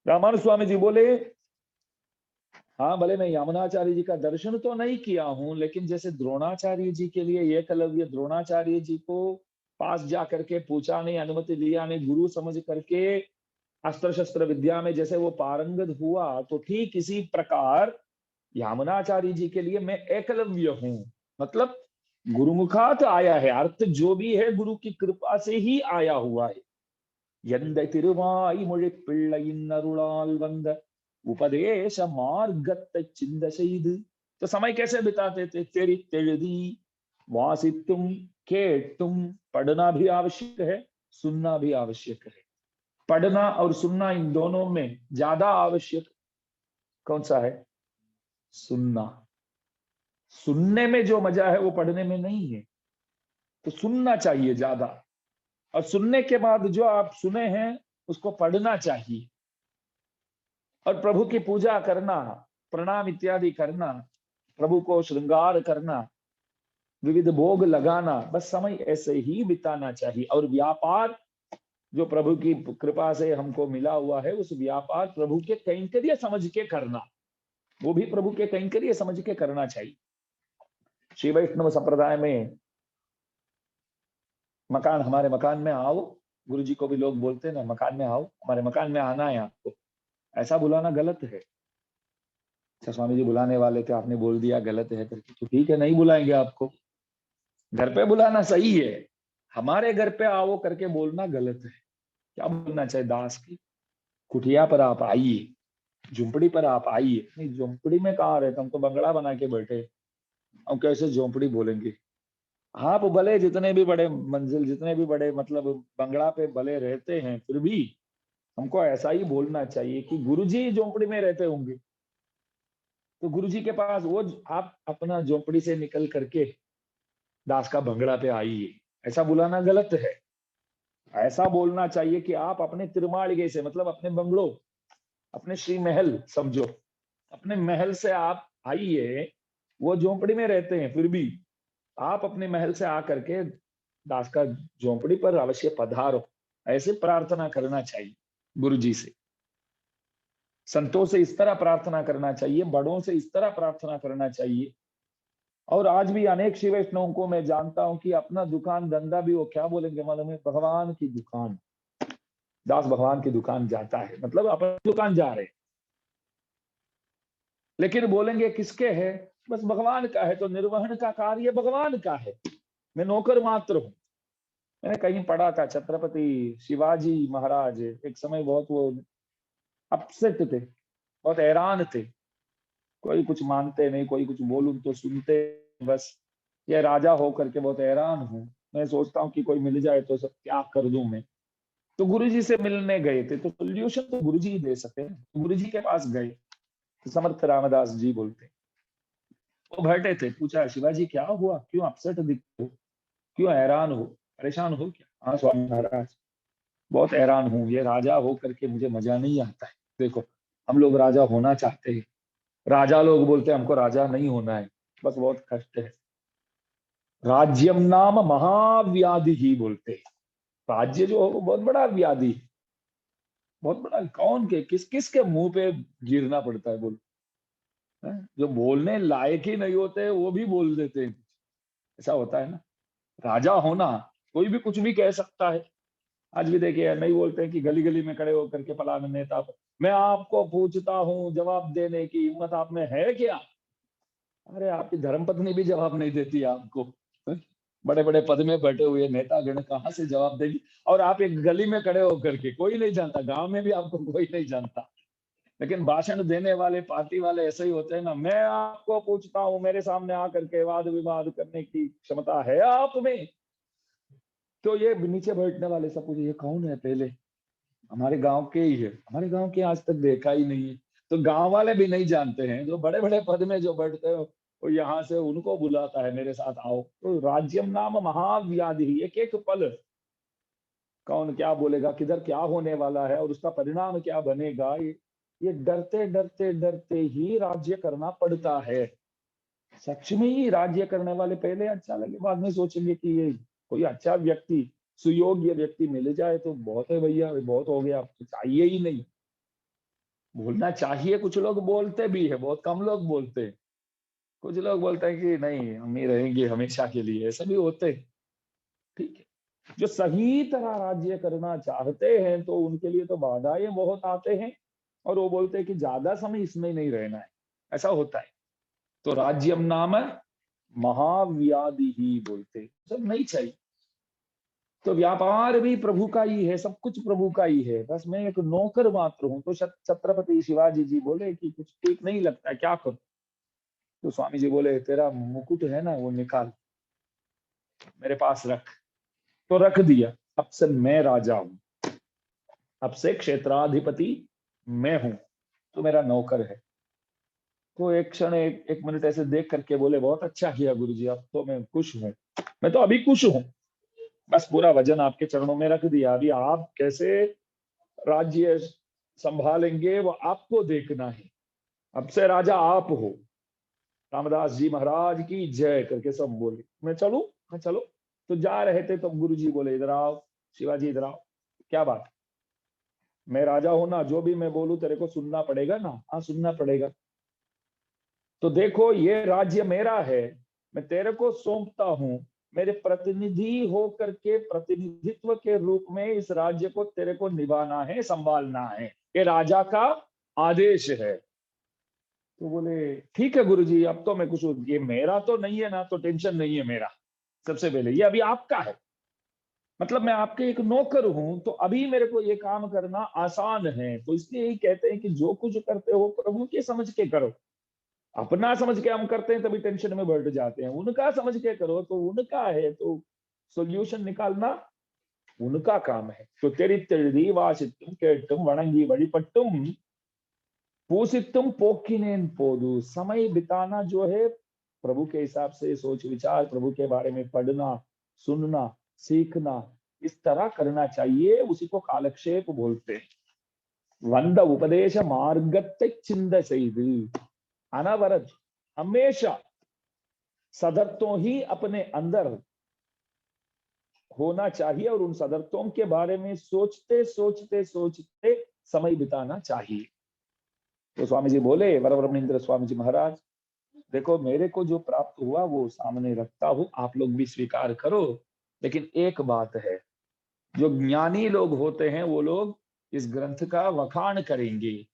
रामानुज स्वामी जी बोले, हाँ भले मैं यमुनाचार्य जी का दर्शन तो नहीं किया हूं, लेकिन जैसे द्रोणाचार्य जी के लिए एकलव्य द्रोणाचार्य जी को पास जा करके पूछा नहीं, अनुमति लिया नहीं, गुरु समझ करके अस्त्र शस्त्र विद्या में जैसे वो पारंगत हुआ, तो ठीक इसी प्रकार यामुनाचार्य जी के लिए मैं एकलव्य हूं। मतलब गुरुमुखात आया है, अर्थ जो भी है गुरु की कृपा से ही आया हुआ है। எந்த திருவாய் மொழி பிள்ளையின் अरुणाल वंद उपदेश मार्गத்தை चिंद செய்து। तो समय कैसे बिताते थे? तेरी तेजी वासितुम केटुम, पढ़ना भी आवश्यक है, सुनना भी आवश्यक है। पढ़ना और सुनना, इन दोनों में ज्यादा आवश्यक कौन सा है? सुनना। सुनने में जो मजा है वो पढ़ने में नहीं है। तो सुनना चाहिए ज्यादा, और सुनने के बाद जो आप सुने हैं उसको पढ़ना चाहिए, और प्रभु की पूजा करना, प्रणाम इत्यादि करना, प्रभु को श्रृंगार करना, विविध भोग लगाना, बस समय ऐसे ही बिताना चाहिए। और व्यापार जो प्रभु की कृपा से हमको मिला हुआ है, उस व्यापार प्रभु के कैंकर्य समझ के करना, वो भी प्रभु के कैंकर्य समझ के करना चाहिए। श्री वैष्णव संप्रदाय में मकान, हमारे मकान में आओ, गुरु जी को भी लोग बोलते हैं ना, मकान में आओ, हमारे मकान में आना है आपको, ऐसा बुलाना गलत है। अच्छा स्वामी जी बुलाने वाले थे, आपने बोल दिया गलत है करके, तो ठीक है नहीं बुलाएंगे आपको। घर पे बुलाना सही है, हमारे घर पे आओ करके बोलना गलत है। क्या बोलना चाहिए? दास की कुटिया पर आप आइए, झुंपड़ी पर आप आइए। नहीं, झुंपड़ी में कहाँ रहते, हम तो बंगला बना के बैठे, हम कैसे झोंपड़ी बोलेंगे? आप भले जितने भी बड़े मंजिल, जितने भी बड़े मतलब बंगला पे भले रहते हैं, फिर भी हमको ऐसा ही बोलना चाहिए कि गुरुजी झोंपड़ी में रहते होंगे, तो गुरुजी के पास वो आप अपना झोंपड़ी से निकल करके दास का बंगला पे आइए, ऐसा बुलाना गलत है। ऐसा बोलना चाहिए कि आप अपने तिरमालिगे से, मतलब अपने बंगलों, अपने श्री महल समझो, अपने महल से आप आइए। वो झोंपड़ी में रहते हैं, फिर भी आप अपने महल से आकर के दास का झोंपड़ी पर अवश्य पधारो, ऐसे प्रार्थना करना चाहिए गुरु जी से। संतों से इस तरह प्रार्थना करना चाहिए, बड़ों से इस तरह प्रार्थना करना चाहिए। और आज भी अनेक शिव वैष्णवों को मैं जानता हूं कि अपना दुकान धंधा भी वो क्या बोलेंगे मालूम है? भगवान की दुकान। दास भगवान की दुकान जाता है, मतलब अपनी दुकान जा रहे, लेकिन बोलेंगे किसके है? बस भगवान का है, तो निर्वहन का कार्य भगवान का है, मैं नौकर मात्र हूं। मैंने कहीं पढ़ा था, छत्रपति शिवाजी महाराज एक समय बहुत वो अपसेट थे, बहुत हैरान थे, कोई कुछ मानते नहीं, कोई कुछ बोलूं तो सुनते, बस ये राजा हो करके बहुत हैरान हूं, मैं सोचता हूँ कि कोई मिल जाए तो सब क्या कर दूं मैं। तो गुरुजी से मिलने गए थे, तो सोल्यूशन तो गुरुजी ही दे सकते हैं। तो गुरुजी के पास गए, तो समर्थ रामदास जी बोलते, वो बैठे थे, पूछा शिवाजी क्या हुआ, क्यों अपसेट दिखते हो, क्यों हैरान हो, परेशान हो क्या? हाँ स्वामी महाराज, बहुत हैरान हूँ, ये राजा हो करके मुझे मजा नहीं आता है। देखो, हम लोग राजा होना चाहते हैं, राजा लोग बोलते हैं हमको राजा नहीं होना है, बस बहुत कष्ट है। राज्यम नाम महाव्याधि ही बोलते हैं, राज्य जो हो वो बहुत बड़ा व्याधि है, बहुत बड़ा। कौन के किस किस के मुंह पे गिरना पड़ता है बोल, जो बोलने लायक ही नहीं होते वो भी बोल देते हैं, ऐसा होता है ना। राजा होना, कोई भी कुछ भी कह सकता है। आज भी देखिए, नहीं बोलते हैं कि गली गली में खड़े होकर के फलाना नेता पर, मैं आपको पूछता हूँ, जवाब देने की हिम्मत आप में है क्या? अरे आपकी धर्मपत्नी भी जवाब नहीं देती आपको, बड़े बड़े पद में बैठे हुए नेता गण कहाँ से जवाब देगी? और आप एक गली में खड़े होकर के, कोई नहीं जानता, गांव में भी आपको कोई नहीं जानता, लेकिन भाषण देने वाले पार्टी वाले ऐसे ही होते हैं ना, मैं आपको पूछता हूँ, मेरे सामने आकर के वाद विवाद करने की क्षमता है आप में? तो ये नीचे बैठने वाले सब पूछे ये कौन है? पहले हमारे गांव के ही है, हमारे गांव के आज तक देखा ही नहीं है। तो गांव वाले भी नहीं जानते हैं, जो बड़े बड़े पद में जो बैठते हो, वो यहाँ से उनको बुलाता है, मेरे साथ आओ। तो राज्यम नाम महाव्याधि, एक एक पल कौन क्या बोलेगा, किधर क्या होने वाला है, और उसका परिणाम क्या बनेगा, ये डरते डरते डरते ही राज्य करना पड़ता है। सच में ही राज्य करने वाले पहले अच्छा लगे, बाद में सोचेंगे कि ये कोई अच्छा व्यक्ति, सुयोग्य व्यक्ति मिल जाए तो बहुत है भैया, बहुत हो गया, तो चाहिए ही नहीं। बोलना चाहिए, कुछ लोग बोलते भी है, बहुत कम लोग बोलते हैं। कुछ लोग बोलते हैं कि नहीं हम ही रहेंगे हमेशा के लिए, ऐसा भी होते हैं। ठीक है, जो सही तरह राज्य करना चाहते हैं तो उनके लिए तो बाधाएं बहुत आते हैं, और वो बोलते हैं कि ज्यादा समय इसमें नहीं रहना है, ऐसा होता है। तो राज्यम नाम महाव्याधि ही बोलते, सब नहीं चाहिए। तो व्यापार भी प्रभु का ही है, सब कुछ प्रभु का ही है, बस मैं एक नौकर मात्र हूं। तो छत्रपति शिवाजी जी बोले कि कुछ ठीक नहीं लगता, क्या करूं? तो स्वामी जी बोले तेरा मुकुट है ना, वो निकाल, मेरे पास रख। तो रख दिया, अब से मैं राजा हूं, अब से क्षेत्राधिपति मैं हूं, तो मेरा नौकर है। तो एक क्षण एक मिनट ऐसे देख करके बोले, बहुत अच्छा किया गुरुजी, अब तो मैं खुश हूँ, मैं तो अभी खुश हूँ, बस पूरा वजन आपके चरणों में रख दिया, अभी आप कैसे राज्य संभालेंगे वो आपको देखना है, अब से राजा आप हो। रामदास जी महाराज की जय करके सब बोले। मैं चलूं? हाँ चलो। तो जा रहे थे तो गुरु जी बोले, इधर आओ शिवाजी, इधर आओ। क्या बात? मैं राजा हूं ना, जो भी मैं बोलूं तेरे को सुनना पड़ेगा ना? हाँ सुनना पड़ेगा। तो देखो ये राज्य मेरा है, मैं तेरे को सौंपता हूं, मेरे प्रतिनिधि हो करके प्रतिनिधित्व के रूप में इस राज्य को तेरे को निभाना है, संभालना है, ये राजा का आदेश है। तो बोले ठीक है गुरुजी, अब तो मैं कुछ, ये मेरा तो नहीं है ना, तो टेंशन नहीं है मेरा। सबसे पहले ये अभी आपका है, मतलब मैं आपके एक नौकर हूं, तो अभी मेरे को ये काम करना आसान है। तो इसलिए ही कहते हैं कि जो कुछ करते हो प्रभु के समझ के करो। अपना समझ के हम करते हैं तभी टेंशन में बैठ जाते हैं, उनका समझ के करो तो उनका है, तो सोल्यूशन निकालना उनका काम है। तो तेरी तेरी वासित्तुम केट्टुम वणंगी वழிपट्टुम पूसित्तुम पोक्किनेन पोदु। समय बिताना जो है प्रभु के हिसाब से सोच विचार, प्रभु के बारे में पढ़ना, सुनना, सीखना, इस तरह करना चाहिए, उसी को कालक्षेप बोलते हैं। वंद उपदेश मार्गते चिंद செய்து अनवरत हमेशा सदर्थों ही अपने अंदर होना चाहिए और उन सदर्थों के बारे में सोचते सोचते सोचते समय बिताना चाहिए। तो स्वामी जी बोले, वरब्रह्मेंद्र स्वामी जी महाराज, देखो मेरे को जो प्राप्त हुआ वो सामने रखता हूं, आप लोग भी स्वीकार करो। लेकिन एक बात है, जो ज्ञानी लोग होते हैं वो लोग इस ग्रंथ का वखाण करेंगे।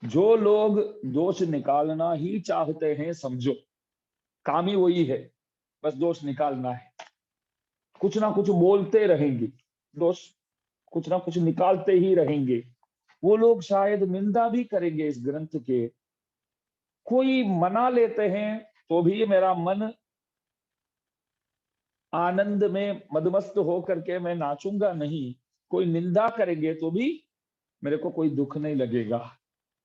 जो लोग दोष निकालना ही चाहते हैं, समझो काम ही वही है, बस दोष निकालना है, कुछ ना कुछ बोलते रहेंगे, दोष कुछ ना कुछ निकालते ही रहेंगे। वो लोग शायद निंदा भी करेंगे इस ग्रंथ के, कोई मना लेते हैं तो भी मेरा मन आनंद में मदमस्त होकर के मैं नाचूंगा नहीं, कोई निंदा करेंगे तो भी मेरे को कोई दुख नहीं लगेगा।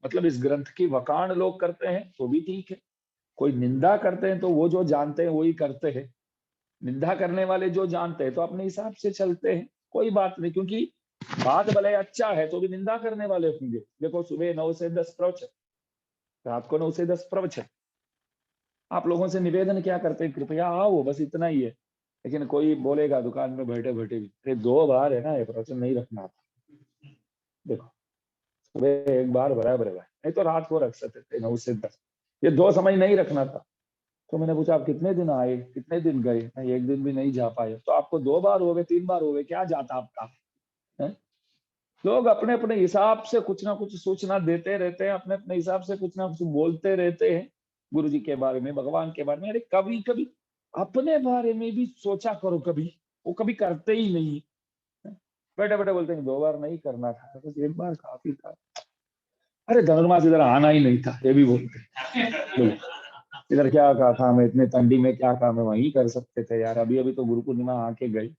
मतलब इस ग्रंथ की वकाण लोग करते हैं तो भी ठीक है, कोई निंदा करते हैं तो वो जो जानते हैं वही करते हैं। निंदा करने वाले जो जानते हैं तो अपने हिसाब से चलते हैं, कोई बात नहीं, क्योंकि बात भले अच्छा है तो भी निंदा करने वाले होंगे। देखो सुबह 9 से 10 प्रवचन, रात को 9 से 10 प्रवचन, आप लोगों से निवेदन क्या करते हैं, कृपया आओ, बस इतना ही है। लेकिन कोई बोलेगा दुकान में बैठे बैठे भी, अरे 2 बार है ना ये प्रवचन, नहीं रखना था। देखो सुबह एक बार बराबर है, नहीं तो रात को रख सकते थे 9 से 10, ये 2 समय नहीं रखना था। तो मैंने पूछा आप कितने दिन आए, कितने दिन गए? नहीं, एक दिन भी नहीं जा पाए। तो आपको 2 बार हो गए, 3 बार हो गए, क्या जाता आपका है? लोग अपने अपने हिसाब से कुछ ना कुछ सूचना देते रहते हैं, अपने अपने हिसाब से कुछ ना कुछ बोलते रहते हैं गुरु जी के बारे में, भगवान के बारे में। अरे कभी कभी अपने बारे में भी सोचा करो, कभी वो कभी करते ही नहीं। बैठे बैठे बोलते हैं 2 बार नहीं करना था, बस 1 बार काफी था। अरे धनुर्मास इधर आना ही नहीं था, ये भी बोलते हैं। इधर क्या कहा था, मैं इतने ठंडी में क्या काम है, वहीं कर सकते थे यार, अभी अभी तो गुरु पूर्णिमा आके गई।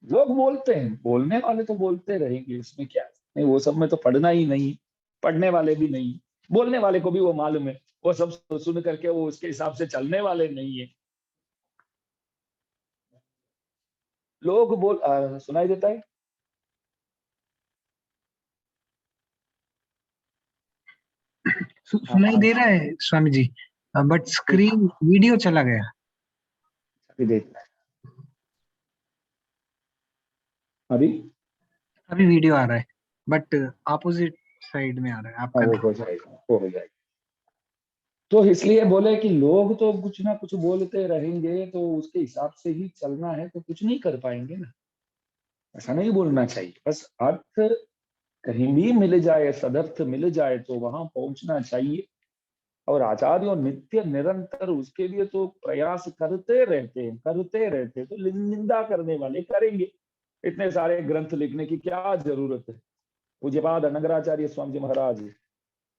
लोग बोलते हैं, बोलने वाले तो बोलते रहेंगे, इसमें क्या है? नहीं वो सब में तो पढ़ना ही नहीं, पढ़ने वाले भी नहीं, बोलने वाले को भी वो मालूम है, वो सब सुन करके वो उसके हिसाब से चलने वाले नहीं है। लोग सुनाई देता है? सुनाई दे रहा है Swami ji, but screen video चला गया। अभी देख, अभी अभी वीडियो आ रहा है बट अपोजिट साइड में आ रहा है आपका। वो हो जाएगा, वो हो जाएगा। तो इसलिए बोले कि लोग तो कुछ ना कुछ बोलते रहेंगे, तो उसके हिसाब से ही चलना है, तो कुछ नहीं कर पाएंगे ना। ऐसा नहीं बोलना चाहिए, बस अर्थ कहीं भी मिल जाए, सदर्थ मिल जाए तो वहां पहुंचना चाहिए। और आचार्य नित्य निरंतर उसके लिए तो प्रयास करते रहते हैं। तो निंदा करने वाले करेंगे, इतने सारे ग्रंथ लिखने की क्या जरूरत है। पूज्यपाद अनंगराचार्य स्वामी जी महाराज,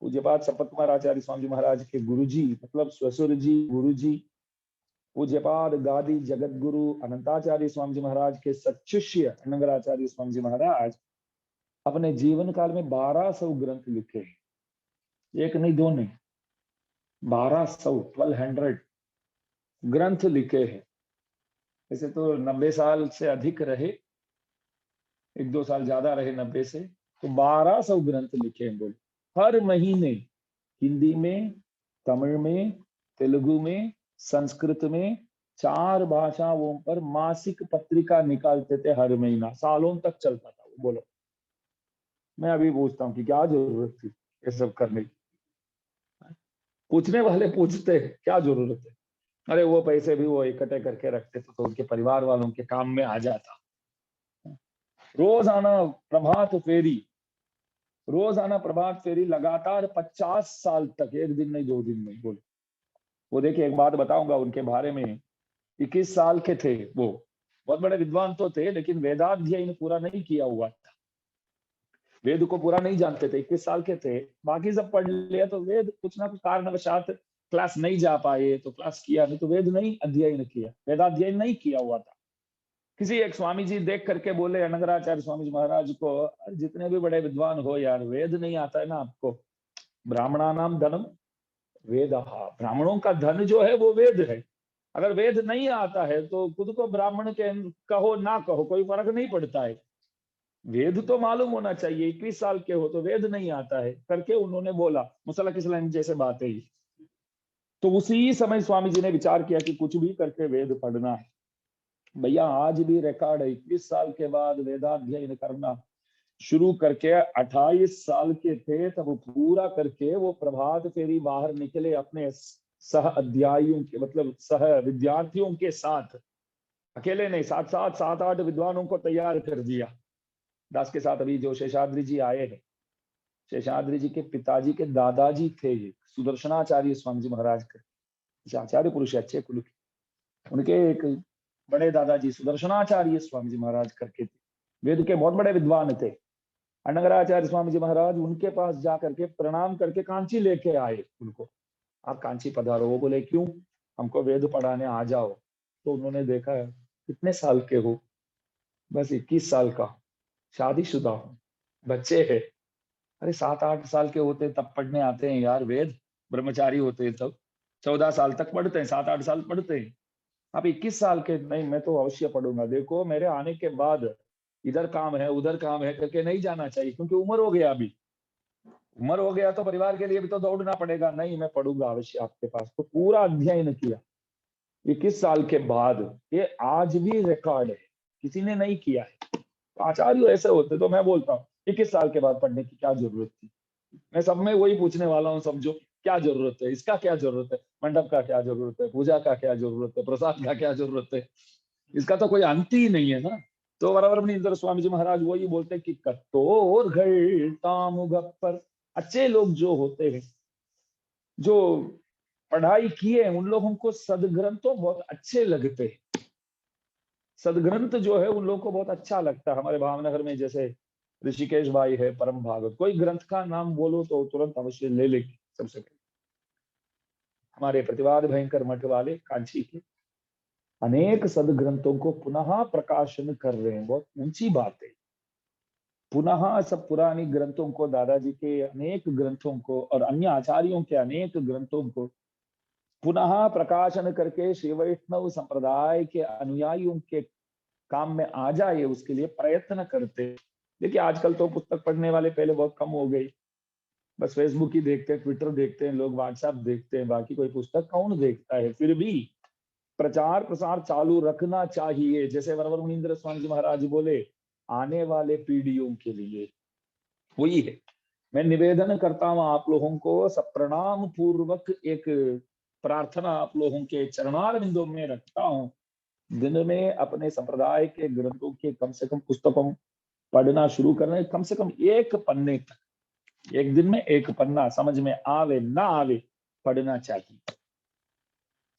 पूज्यपाद संपत कुमार आचार्य स्वामी जी महाराज के गुरु जी, मतलब ससुर जी गुरु जी, पूज्यपाद गादी जगत गुरु अनंताचार्य स्वामी जी महाराज के सचिष्य अनंगराचार्य स्वामी जी महाराज अपने जीवन काल में 1200 ग्रंथ लिखे, एक नहीं दो नहीं, 1200 ग्रंथ लिखे हैं। ऐसे तो 90 साल से अधिक रहे, 1-2 साल ज्यादा रहे 90 से, तो 1200 ग्रंथ लिखे हैं बोले। हर महीने हिंदी में, तमिल में, तेलुगु में, संस्कृत में 4 भाषाओं पर मासिक पत्रिका निकालते थे हर महीना, सालों तक चलता था वो। बोलो, मैं अभी पूछता हूँ कि क्या जरूरत थी ये सब करने की? पूछने वाले पूछते हैं, क्या जरूरत है? अरे वो पैसे भी वो इकट्ठे करके रखते थे तो उनके परिवार वालों के काम में आ जाता। रोजाना प्रभात फेरी, रोजाना प्रभात फेरी लगातार 50 साल तक, एक दिन नहीं, 2 दिन नहीं। बोलो, वो देखिए, एक बात बताऊंगा उनके बारे में। 21 साल के थे वो, बहुत बड़े विद्वान तो थे, लेकिन वेदाध्ययन पूरा नहीं किया हुआ था, वेद को पूरा नहीं जानते थे। 21 साल के थे, बाकी सब पढ़ लिया, तो वेद कुछ ना कुछ कारणवशात क्लास नहीं जा पाए, तो क्लास किया नहीं, तो वेद नहीं अध्ययन किया, वेदाध्ययन नहीं किया हुआ था। किसी एक स्वामी जी देख करके बोले अनंगराचार्य स्वामी जी महाराज को, जितने भी बड़े विद्वान हो यार, वेद नहीं आता है ना आपको? ब्राह्मणा नाम धनम वेद, ब्राह्मणों का धन जो है वो वेद है। अगर वेद नहीं आता है तो खुद को ब्राह्मण के कहो ना कहो, कोई फर्क नहीं पड़ता है। वेद तो मालूम होना चाहिए। 21 साल के हो तो वेद नहीं आता है करके उन्होंने बोला, मुसला किसलाइन जैसे बात है। तो उसी समय स्वामी जी ने विचार किया कि कुछ भी करके वेद पढ़ना है। भैया आज भी रिकॉर्ड है, 21 साल के बाद वेदाध्ययन करना शुरू करके 28 साल के थे तब पूरा करके वो प्रभात फेरी बाहर निकले अपने सह अध्यायियों के, मतलब सह विद्यार्थियों के साथ। अकेले नहीं, साथ साथ 7-8 विद्वानों को तैयार कर दिया। दास के साथ अभी जो शेषाद्री जी आए हैं, शेषाद्री जी के पिताजी के दादाजी थे ये सुदर्शनाचार्य स्वामी जी महाराज के, आचार्य पुरुष अच्छे कुल के। उनके एक बड़े दादाजी सुदर्शनाचार्य स्वामी जी महाराज करके थे, वेद के बहुत बड़े विद्वान थे। अनंगराचार्य स्वामी जी महाराज उनके पास जाकर के प्रणाम करके कांची लेके आए उनको, आप कांची पधारो। वो बोले क्यों? हमको वेद पढ़ाने आ जाओ। तो उन्होंने देखा, कितने साल के हो? बस 21 साल का, शादीशुदा हूँ, बच्चे है। अरे 7-8 साल के होते तब पढ़ने आते हैं यार वेद, ब्रह्मचारी होते हैं तब 14 साल तक पढ़ते हैं, 7-8 साल पढ़ते हैं। आप 21 साल के? नहीं, मैं तो अवश्य पढ़ूंगा। देखो, मेरे आने के बाद इधर काम है उधर काम है करके नहीं जाना चाहिए, क्योंकि उम्र हो गया, अभी उम्र हो गया तो परिवार के लिए भी तो दौड़ना पड़ेगा। नहीं, मैं पढ़ूंगा अवश्य आपके पास। तो पूरा अध्ययन किया 21 साल के बाद। ये आज भी रिकॉर्ड है, किसी ने नहीं किया है। तो आचार्य ऐसे होते, तो मैं बोलता हूँ 21 साल के बाद पढ़ने की क्या जरूरत थी? मैं सब में वही पूछने वाला हूँ, समझो क्या जरूरत है, इसका क्या जरूरत है, मंडप का क्या जरूरत है, पूजा का क्या जरूरत है, प्रसाद का क्या जरूरत है? इसका तो कोई अंत ही नहीं है ना। तो वरवरमणींद्र स्वामी जी महाराज वही बोलते कि कत्तोर घटा मुगप्पर, अच्छे लोग जो होते हैं, जो पढ़ाई किए, उन लोगों को सदग्रंथों बहुत अच्छे लगते हैं। सदग्रंथ जो है उन लोगों को बहुत अच्छा लगता है। हमारे भावनगर में जैसे ऋषिकेश भाई है परम भागवत, कोई ग्रंथ का नाम बोलो तो तुरंत अवश्य ले लेंगे। सबसे पहले हमारे प्रतिवाद भयंकर मठ वाले कांची के अनेक सदग्रंथों को पुनः प्रकाशन कर रहे हैं, बहुत ऊंची बात है। पुनः सब पुरानी ग्रंथों को, दादाजी के अनेक ग्रंथों को और अन्य आचार्यों के अनेक ग्रंथों को पुनः प्रकाशन करके श्री वैष्णव संप्रदाय के अनुयायियों के काम में आ जाए, उसके लिए प्रयत्न करते। देखिए आजकल तो पुस्तक पढ़ने वाले पहले बहुत कम हो गई, बस फेसबुक ही देखते हैं, ट्विटर देखते हैं लोग, व्हाट्सएप देखते हैं, बाकी कोई पुस्तक कौन देखता है? फिर भी प्रचार प्रसार चालू रखना चाहिए। जैसे वरवर मुनींद्र स्वामी जी महाराज बोले, आने वाले पीढ़ियों के लिए वही है। मैं निवेदन करता हूं आप लोगों को, सब प्रणाम पूर्वक एक प्रार्थना आप लोगों के चरणार बिंदु में रखता हूं, दिन में अपने संप्रदाय के ग्रंथों के कम से कम पुस्तकों पढ़ना शुरू करना, कम से कम एक पन्ने तक, एक दिन में एक पन्ना, समझ में आवे ना आवे पढ़ना चाहिए।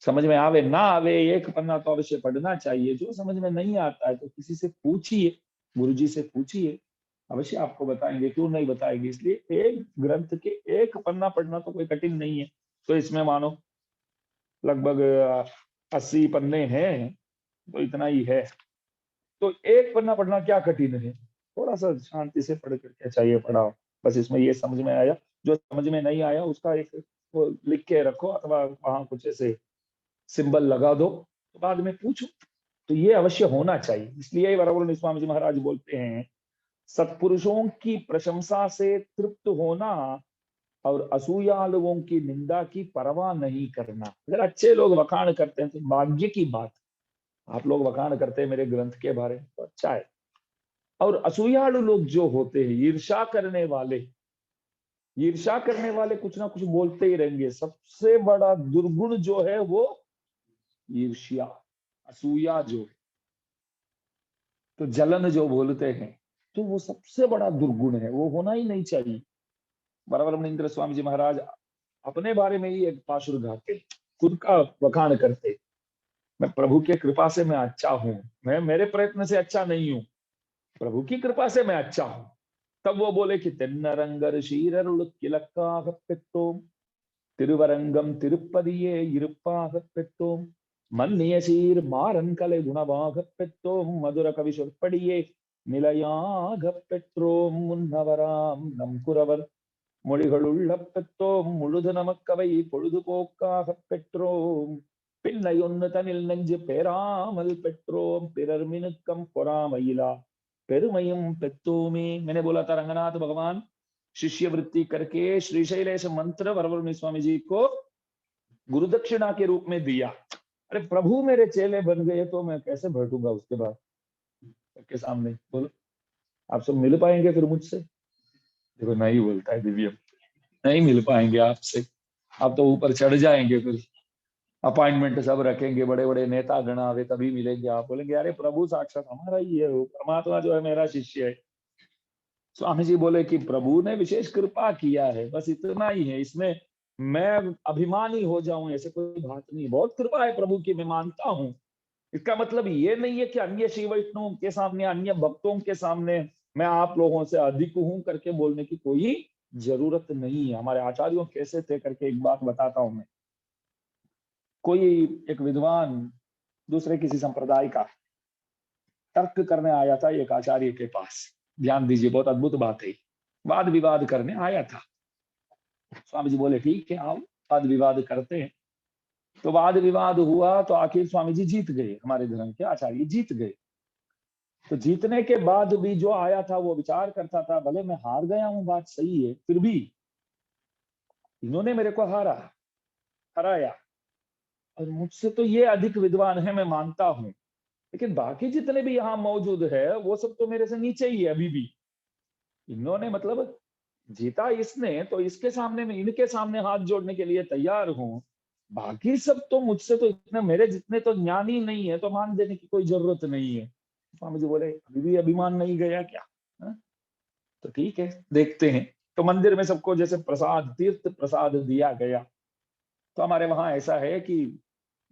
समझ में आवे ना आवे एक पन्ना तो अवश्य पढ़ना चाहिए। जो समझ में नहीं आता है तो किसी से पूछिए, गुरुजी से पूछिए, अवश्य आपको बताएंगे, क्यों नहीं बताएंगे। इसलिए एक ग्रंथ के एक पन्ना पढ़ना तो कोई कठिन नहीं है। तो इसमें मानो लगभग 80 पन्ने हैं, तो इतना ही है। तो एक पन्ना पढ़ना क्या कठिन है? थोड़ा सा शांति से पढ़ करके चाहिए पढ़ाओ। बस इसमें ये समझ में आया, जो समझ में नहीं आया उसका एक वो लिख के रखो अथवा वहां कुछ ऐसे सिंबल लगा दो, तो बाद में पूछो। तो ये अवश्य होना चाहिए। इसलिए वरवरुण स्वामी जी महाराज बोलते हैं, सत्पुरुषों की प्रशंसा से तृप्त होना और असूया लोगों की निंदा की परवाह नहीं करना। अगर अच्छे लोग वखाण करते हैं तो भाग्य की बात, आप लोग वखाण करते हैं मेरे ग्रंथ के बारे में तो अच्छा है। और असूयालु लोग जो होते हैं, ईर्षा करने वाले कुछ ना कुछ बोलते ही रहेंगे। सबसे बड़ा दुर्गुण जो है वो ईर्ष्या, असूया जो है, तो जलन जो बोलते हैं, तो वो सबसे बड़ा दुर्गुण है, वो होना ही नहीं चाहिए। वरवरमणींद्र स्वामी जी महाराज अपने बारे में ही एक पाशुर गाते, खुद का वखाण करते, मैं प्रभु की कृपा से मैं अच्छा हूं, मैं मेरे प्रयत्न से अच्छा नहीं हूं, प्रभु की कृपा से मैं अच्छा हूं। तब वो बोले कि तेन्नरंगर शीररुलक्किलक्काக பெற்றோம் திருவரங்கம் திருப்பதியே இருப்பாக பெற்றோம் மன்னிய சீர் மாறன் கலை குணமாக பெற்றோம் மதுர கவி சொற்படியே நிலையாக பெற்றோம் முன்னவராம் நம் குரவர் மொழிகளுள்ள பெற்றோம் முழுது நமக்கவை பொழுதுபோக்காக பெற்றோம் பின்னை ஒன்னு தனில் நெஞ்சு பேராமல் பெற்றோம் பிறர் மினுக்கம் பொறாமையிலா பெருமையும் பெற்றோமே। मैंने बोला था रंगनाथ भगवान शिष्य वृत्ति करके श्रीशैलेश मंत्र वरवरुण स्वामी जी को गुरु दक्षिणा के रूप में दिया। अरे प्रभु मेरे चेले बन गए तो मैं कैसे बैठूंगा उसके बाद के सामने, बोलो आप सब मिल पाएंगे फिर मुझसे? देखो नहीं बोलता है दिव्य, नहीं मिल पाएंगे आपसे, आप तो ऊपर चढ़ जाएंगे, फिर अपॉइंटमेंट सब रखेंगे, बड़े बड़े नेता गण आवे तभी मिलेंगे। आप बोलेंगे अरे प्रभु साक्षात हमारा ही है, वो परमात्मा जो है मेरा शिष्य है। स्वामी जी बोले कि प्रभु ने विशेष कृपा किया है, बस इतना ही है, इसमें मैं अभिमानी हो जाऊं ऐसे कोई बात नहीं, बहुत कृपा है प्रभु की, मैं मानता हूं। इसका मतलब ये नहीं है कि अन्य शिव वैष्णवों के सामने, अन्य भक्तों के सामने मैं आप लोगों से अधिक हूं करके बोलने की कोई जरूरत नहीं है। हमारे आचार्यों कैसे थे करके एक बात बताता हूं मैं। कोई एक विद्वान दूसरे किसी संप्रदाय का तर्क करने आया था एक आचार्य के पास, ध्यान दीजिए बहुत अद्भुत बात है, वाद विवाद करने आया था। स्वामी जी बोले ठीक है आओ वाद विवाद करते हैं। तो वाद विवाद हुआ तो आखिर स्वामी जी जीत गए, हमारे धर्म के आचार्य जीत गए। तो जीतने के बाद भी जो आया था वो विचार करता था, भले मैं हार गया हूं बात सही है, फिर भी इन्होंने मेरे को हराया, और मुझसे तो ये अधिक विद्वान है मैं मानता हूं, लेकिन बाकी जितने भी यहाँ मौजूद है वो सब तो मेरे से नीचे ही है अभी भी। इन्होंने मतलब जीता इसने, तो इसके सामने में, इनके सामने हाथ जोड़ने के लिए तैयार हूं। बाकी सब तो मुझसे तो इतने, मेरे जितने तो ज्ञान ही नहीं है, तो मान देने की कोई जरूरत नहीं है। स्वामी जी बोले अभी भी अभिमान नहीं गया क्या? हा? तो ठीक है देखते हैं। तो मंदिर में सबको जैसे प्रसाद, तीर्थ प्रसाद दिया गया। तो हमारे वहां ऐसा है कि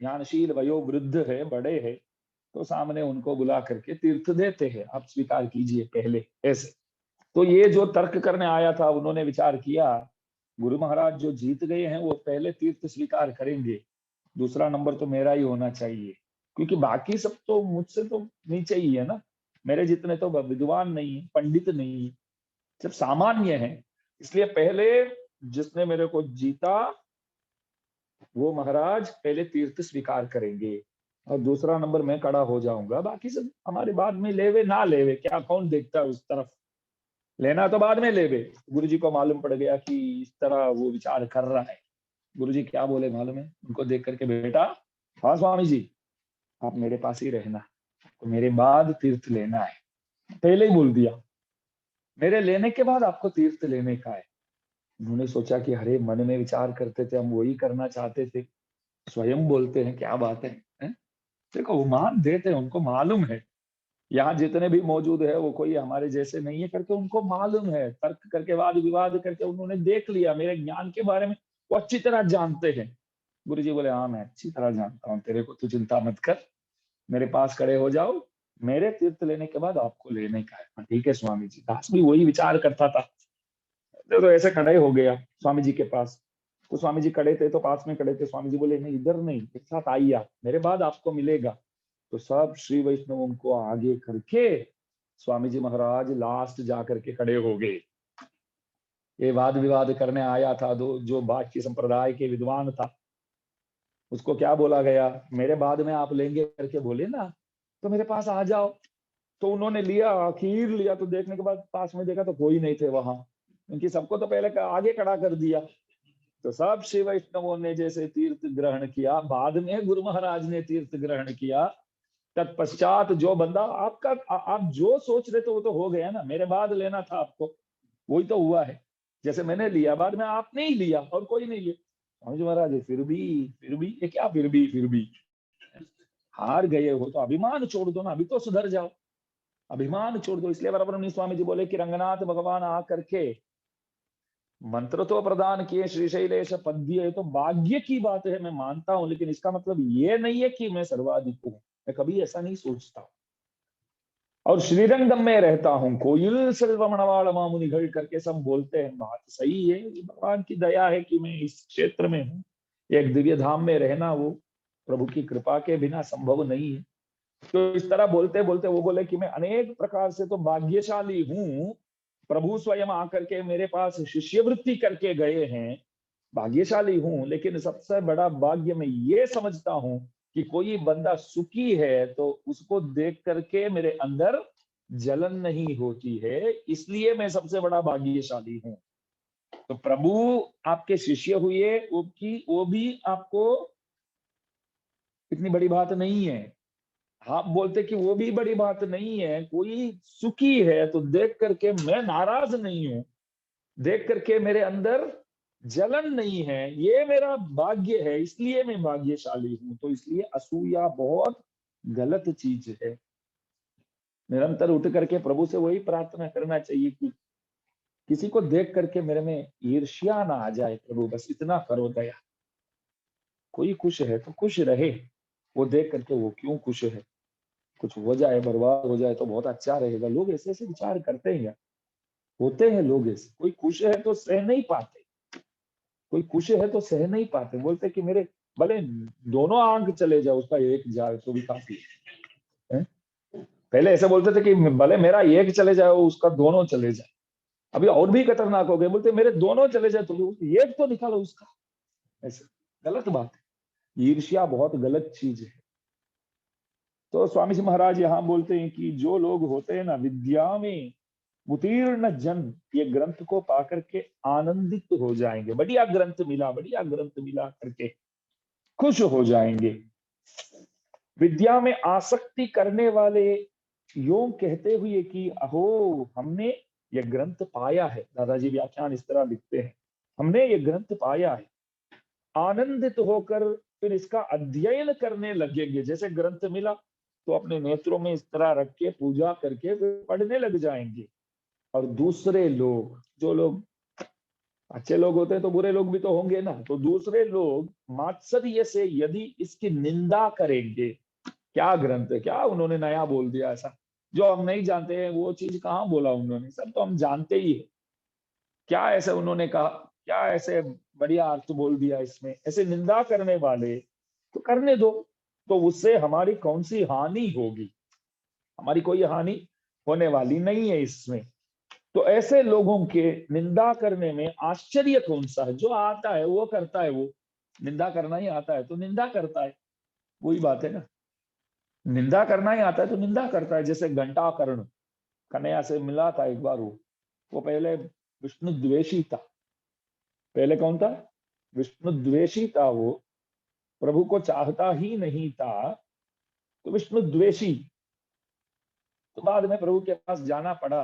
ज्ञानशील वयो वृद्ध है, बड़े है, तो सामने उनको बुला करके तीर्थ देते हैं, आप स्वीकार कीजिए पहले, ऐसे। तो ये जो तर्क करने आया था उन्होंने विचार किया, गुरु महाराज जो जीत गए हैं वो पहले तीर्थ स्वीकार करेंगे, दूसरा नंबर तो मेरा ही होना चाहिए, क्योंकि बाकी सब तो मुझसे तो नीचे ही है ना, मेरे जितने तो विद्वान नहीं है, पंडित नहीं है, सब सामान्य है। इसलिए पहले जिसने मेरे को जीता वो महाराज पहले तीर्थ स्वीकार करेंगे, और दूसरा नंबर मैं खड़ा हो जाऊंगा, बाकी सब हमारे बाद में लेवे ना लेवे क्या कौन देखता है उस तरफ, लेना तो बाद में लेवे। गुरु जी को मालूम पड़ गया कि इस तरह वो विचार कर रहा है। गुरु जी क्या बोले मालूम है उनको देख करके, बेटा हाँ स्वामी जी आप मेरे पास ही रहना, तो मेरे बाद तीर्थ लेना है, पहले ही बोल दिया, मेरे लेने के बाद आपको तीर्थ लेने का है। उन्होंने सोचा कि अरे मन में विचार करते थे हम वही करना चाहते थे, स्वयं बोलते हैं क्या बात है? देखो वो मान देते हैं, उनको मालूम है यहाँ जितने भी मौजूद है वो कोई हमारे जैसे नहीं है करके उनको मालूम है, तर्क करके वाद विवाद करके उन्होंने देख लिया मेरे ज्ञान के बारे में, वो अच्छी तरह जानते हैं। गुरु जी बोले हाँ मैं अच्छी तरह जानता हूँ तेरे को, तू चिंता मत कर, मेरे पास खड़े हो जाओ, मेरे तीर्थ लेने के बाद आपको लेने का है। ठीक है स्वामी जी, दास भी वही विचार करता था। तो ऐसे खड़े हो गया स्वामी जी के पास, तो स्वामी जी खड़े थे तो पास में खड़े थे, स्वामी जी बोले नहीं इधर नहीं, एक साथ आइए आप, मेरे बाद आपको मिलेगा। तो सब श्री वैष्णवों को आगे करके स्वामी जी महाराज लास्ट जा करके खड़े हो गए। ये वाद विवाद करने आया था, जो भाष्य संप्रदाय के विद्वान था, उसको क्या बोला गया, मेरे बाद में आप लेंगे करके बोले ना, तो मेरे पास आ जाओ। तो उन्होंने लिया, खीर लिया, तो देखने के बाद पास में देखा तो कोई नहीं थे वहां, क्योंकि सबको तो पहले आगे खड़ा कर दिया। तो सब शिव वैष्णवों ने जैसे तीर्थ ग्रहण किया, बाद में गुरु महाराज ने तीर्थ ग्रहण किया। तत्पश्चात जो बंदा आपका आप जो सोच रहे थे वो तो हो गया ना, मेरे बाद लेना था आपको, वही तो हुआ है। जैसे मैंने लिया, बाद में आपने ही लिया और कोई नहीं लिया। स्वामी जी महाराज फिर भी ये क्या फिर भी हार गए हो तो अभिमान छोड़ दो ना, अभी तो सुधर जाओ, अभिमान छोड़ दो। इसलिए बराबर स्वामी जी बोले कि रंगनाथ भगवान आकर के मंत्र तो प्रदान किए, श्रीशैलेश पद्य, तो भाग्य की बात है, मैं मानता हूं, लेकिन इसका मतलब ये नहीं है कि मैं सर्वाधिक हूं, मैं कभी ऐसा नहीं सोचता। और श्रीरंगम में रहता हूं, कोयल सर्वमणवाल मामुनि घर करके सब बोलते हैं, बात सही है, भगवान की दया है कि मैं इस क्षेत्र में हूं। एक दिव्य धाम में रहना वो प्रभु की कृपा के बिना संभव नहीं है। तो इस तरह बोलते बोलते वो बोले कि मैं अनेक प्रकार से तो भाग्यशाली हूं, प्रभु स्वयं आकर के मेरे पास शिष्यवृत्ति करके गए हैं, भाग्यशाली हूं, लेकिन सबसे बड़ा भाग्य मैं ये समझता हूं कि कोई बंदा सुखी है तो उसको देख करके मेरे अंदर जलन नहीं होती है, इसलिए मैं सबसे बड़ा भाग्यशाली हूं। तो प्रभु आपके शिष्य हुए, वो भी आपको इतनी बड़ी बात नहीं है। आप बोलते कि वो भी बड़ी बात नहीं है, कोई सुखी है तो देख करके मैं नाराज नहीं हूं, देख करके मेरे अंदर जलन नहीं है, ये मेरा भाग्य है, इसलिए मैं भाग्यशाली हूं। तो इसलिए असूया बहुत गलत चीज है। निरंतर उठ करके प्रभु से वही प्रार्थना करना चाहिए कि किसी को देख करके मेरे में ईर्ष्या ना आ जाए, प्रभु बस इतना करो दया। कोई खुश है तो खुश रहे, वो देख करके वो क्यों खुश है, कुछ हो जाए, बर्बाद हो जाए तो बहुत अच्छा रहेगा। लोग ऐसे ऐसे विचार करते हैं यार, होते हैं लोग ऐसे। कोई खुश है तो सह नहीं पाते, कोई खुश है तो सह नहीं पाते, बोलते कि मेरे भले दोनों आंख चले जाए, उसका एक जाए तो भी काफी है। पहले ऐसे बोलते थे कि भले मेरा एक चले जाए उसका दोनों चले जाए, अभी और भी खतरनाक हो गए, बोलते मेरे दोनों चले जाए तो भी एक तो निकालो उसका। ऐसे गलत बात है, ईर्ष्या बहुत गलत चीज है। तो स्वामी जी महाराज यहाँ बोलते हैं कि जो लोग होते हैं ना विद्या में उत्तीर्ण जन, ये ग्रंथ को पाकर के आनंदित हो जाएंगे, बढ़िया ग्रंथ मिला, बढ़िया ग्रंथ मिला करके खुश हो जाएंगे। विद्या में आसक्ति करने वाले योग कहते हुए कि अहो हमने ये ग्रंथ पाया है, दादाजी व्याख्यान इस तरह लिखते हैं, हमने ये ग्रंथ पाया है, आनंदित होकर फिर इसका अध्ययन करने लगेंगे। जैसे ग्रंथ मिला तो अपने नेत्रों में इस तरह रख के पूजा करके फिर पढ़ने लग जाएंगे। और दूसरे लोग, जो लोग अच्छे लोग होते हैं तो बुरे लोग भी तो होंगे ना, तो दूसरे लोग मात्सर्य से यदि इसकी निंदा करेंगे, क्या ग्रंथ है, क्या उन्होंने नया बोल दिया ऐसा जो हम नहीं जानते हैं, वो चीज कहाँ बोला उन्होंने, सब तो हम जानते ही है, क्या ऐसे उन्होंने कहा, क्या ऐसे बढ़िया अर्थ बोल दिया इसमें, ऐसे निंदा करने वाले तो करने दो। तो उससे हमारी कौन सी हानि होगी, हमारी कोई हानि होने वाली नहीं है इसमें। तो ऐसे लोगों के निंदा करने में आश्चर्य कौन सा है, जो आता है वो करता है, वो निंदा करना ही आता है तो निंदा करता है, वही बात है ना, निंदा करना ही आता है तो निंदा करता है। जैसे घंटाकर्ण कन्हैया से मिला था एक बार, वो पहले विष्णु द्वेषी था, पहले कौन था, विष्णु द्वेषी था, वो प्रभु को चाहता ही नहीं था, तो विष्णु द्वेषी, तो बाद में प्रभु के पास जाना पड़ा,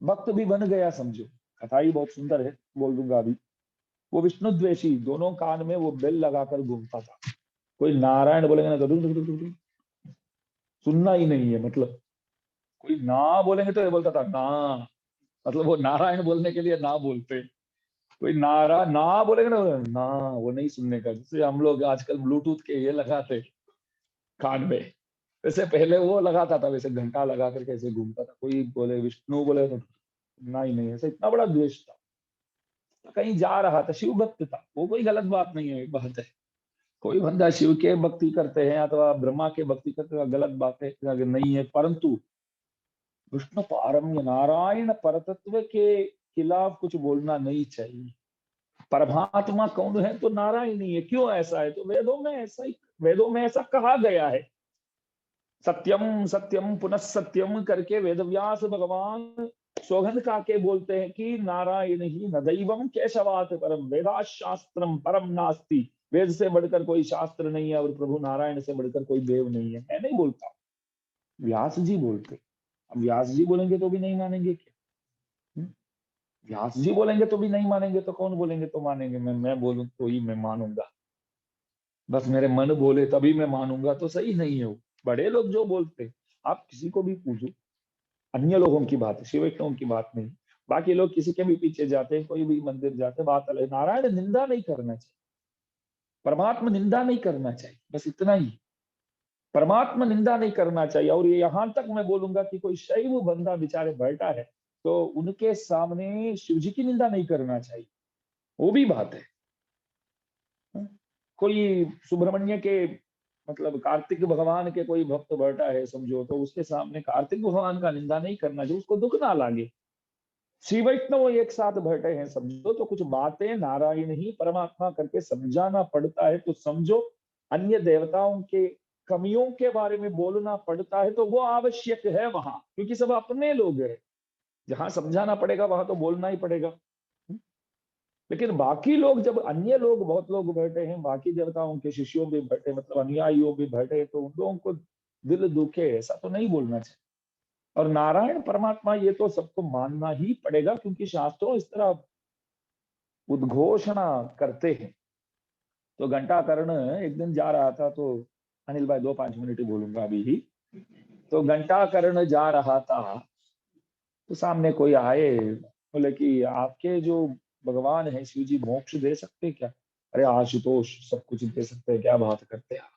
भक्त भी बन गया समझो, कथा ही बहुत सुंदर है, बोल दूंगा अभी। वो विष्णु द्वेषी, दोनों कान में वो बेल लगाकर घूमता था, कोई नारायण बोलेंगे ना तो डुक डुक डुक डुक, सुनना ही नहीं है, मतलब कोई ना बोलेंगे तो ये बोलता था ना, मतलब वो नारायण बोलने के लिए ना बोलते, कोई नारा ना बोलेंगे ना वो नहीं सुनने का। जैसे हम लोग आजकल ब्लूटूथ के ये लगाते कान में, वैसे पहले वो लगाता था, वैसे घंटा लगा करके ऐसे घूमता था, कोई बोले विष्णु बोले तो ना ही नहीं, ऐसा इतना बड़ा द्वेष था। कहीं जा रहा था, शिव भक्त था वो, कोई गलत बात नहीं है, एक बात है, कोई बंदा शिव के भक्ति करते हैं अथवा ब्रह्मा के भक्ति करते हैं, गलत बात है नहीं है, परंतु विष्णु पारम्य नारायण परतत्व के खिलाफ कुछ बोलना नहीं चाहिए। परमात्मा कौन है? तो नारायण ही है। क्यों ऐसा है? तो वेदों में ऐसा कहा गया है। सत्यम सत्यम पुनः सत्यम करके वेदव्यास भगवान सौगंध का के बोलते हैं कि नारायण ही न दैवम केशवात परम, वेदा शास्त्रम परम नास्ति। वेद से बढ़कर कोई शास्त्र नहीं है और प्रभु नारायण से बढ़कर कोई देव नहीं है। मैं नहीं बोलता, व्यास जी बोलते। अब व्यास जी बोलेंगे तो भी नहीं मानेंगे क्या? हम्म? व्यास जी बोलेंगे तो भी नहीं मानेंगे, तो कौन बोलेंगे तो मानेंगे? मैं बोलूं तो ही मैं मानूंगा। बस मेरे मन बोले तभी मैं मानूंगा, तो सही नहीं है वो। बड़े लोग जो बोलते, आप किसी को भी पूछो, अन्य लोगों की बात है, शिव वैष्णव की बात नहीं। बाकी लोग किसी के भी पीछे जाते हैं, कोई भी मंदिर जाते हैं, बात अलग। नारायण निंदा नहीं करना चाहिए, परमात्मा निंदा नहीं करना चाहिए, बस इतना ही। परमात्मा निंदा नहीं करना चाहिए। और ये यहां तक मैं बोलूंगा कि कोई शैव बंदा बेचारे बैठा है तो उनके सामने शिव जी की निंदा नहीं करना चाहिए, वो भी बात है। कोई सुब्रमण्य के मतलब कार्तिक भगवान के कोई भक्त बैठा है समझो, तो उसके सामने कार्तिक भगवान का निंदा नहीं करना चाहिए, उसको दुख ना लागे। श्री वैष्णव एक साथ बैठे हैं समझो, तो कुछ बातें नारायण ही परमात्मा करके समझाना पड़ता है तो समझो। अन्य देवताओं के कमियों के बारे में बोलना पड़ता है तो वो आवश्यक है वहां, क्योंकि सब अपने लोग हैं। जहां समझाना पड़ेगा वहां तो बोलना ही पड़ेगा। लेकिन बाकी लोग, जब अन्य लोग बहुत लोग बैठे हैं, बाकी देवताओं के शिष्यों भी बैठे, मतलब अनुयायियों भी बैठे, तो उन लोगों को दिल दुखे ऐसा तो नहीं बोलना चाहिए। और नारायण परमात्मा ये तो सबको मानना ही पड़ेगा, क्योंकि शास्त्रों इस तरह उद्घोषणा करते हैं। तो घंटाकर्ण एक दिन जा रहा था, तो अनिल भाई 2-5 मिनट ही बोलूंगा अभी ही। तो घंटाकर्ण जा रहा था, तो सामने कोई आए, बोले कि आपके जो भगवान है शिव जी मोक्ष दे सकते क्या? अरे आशुतोष, सब कुछ दे सकते हैं, क्या बात करते हैं आप?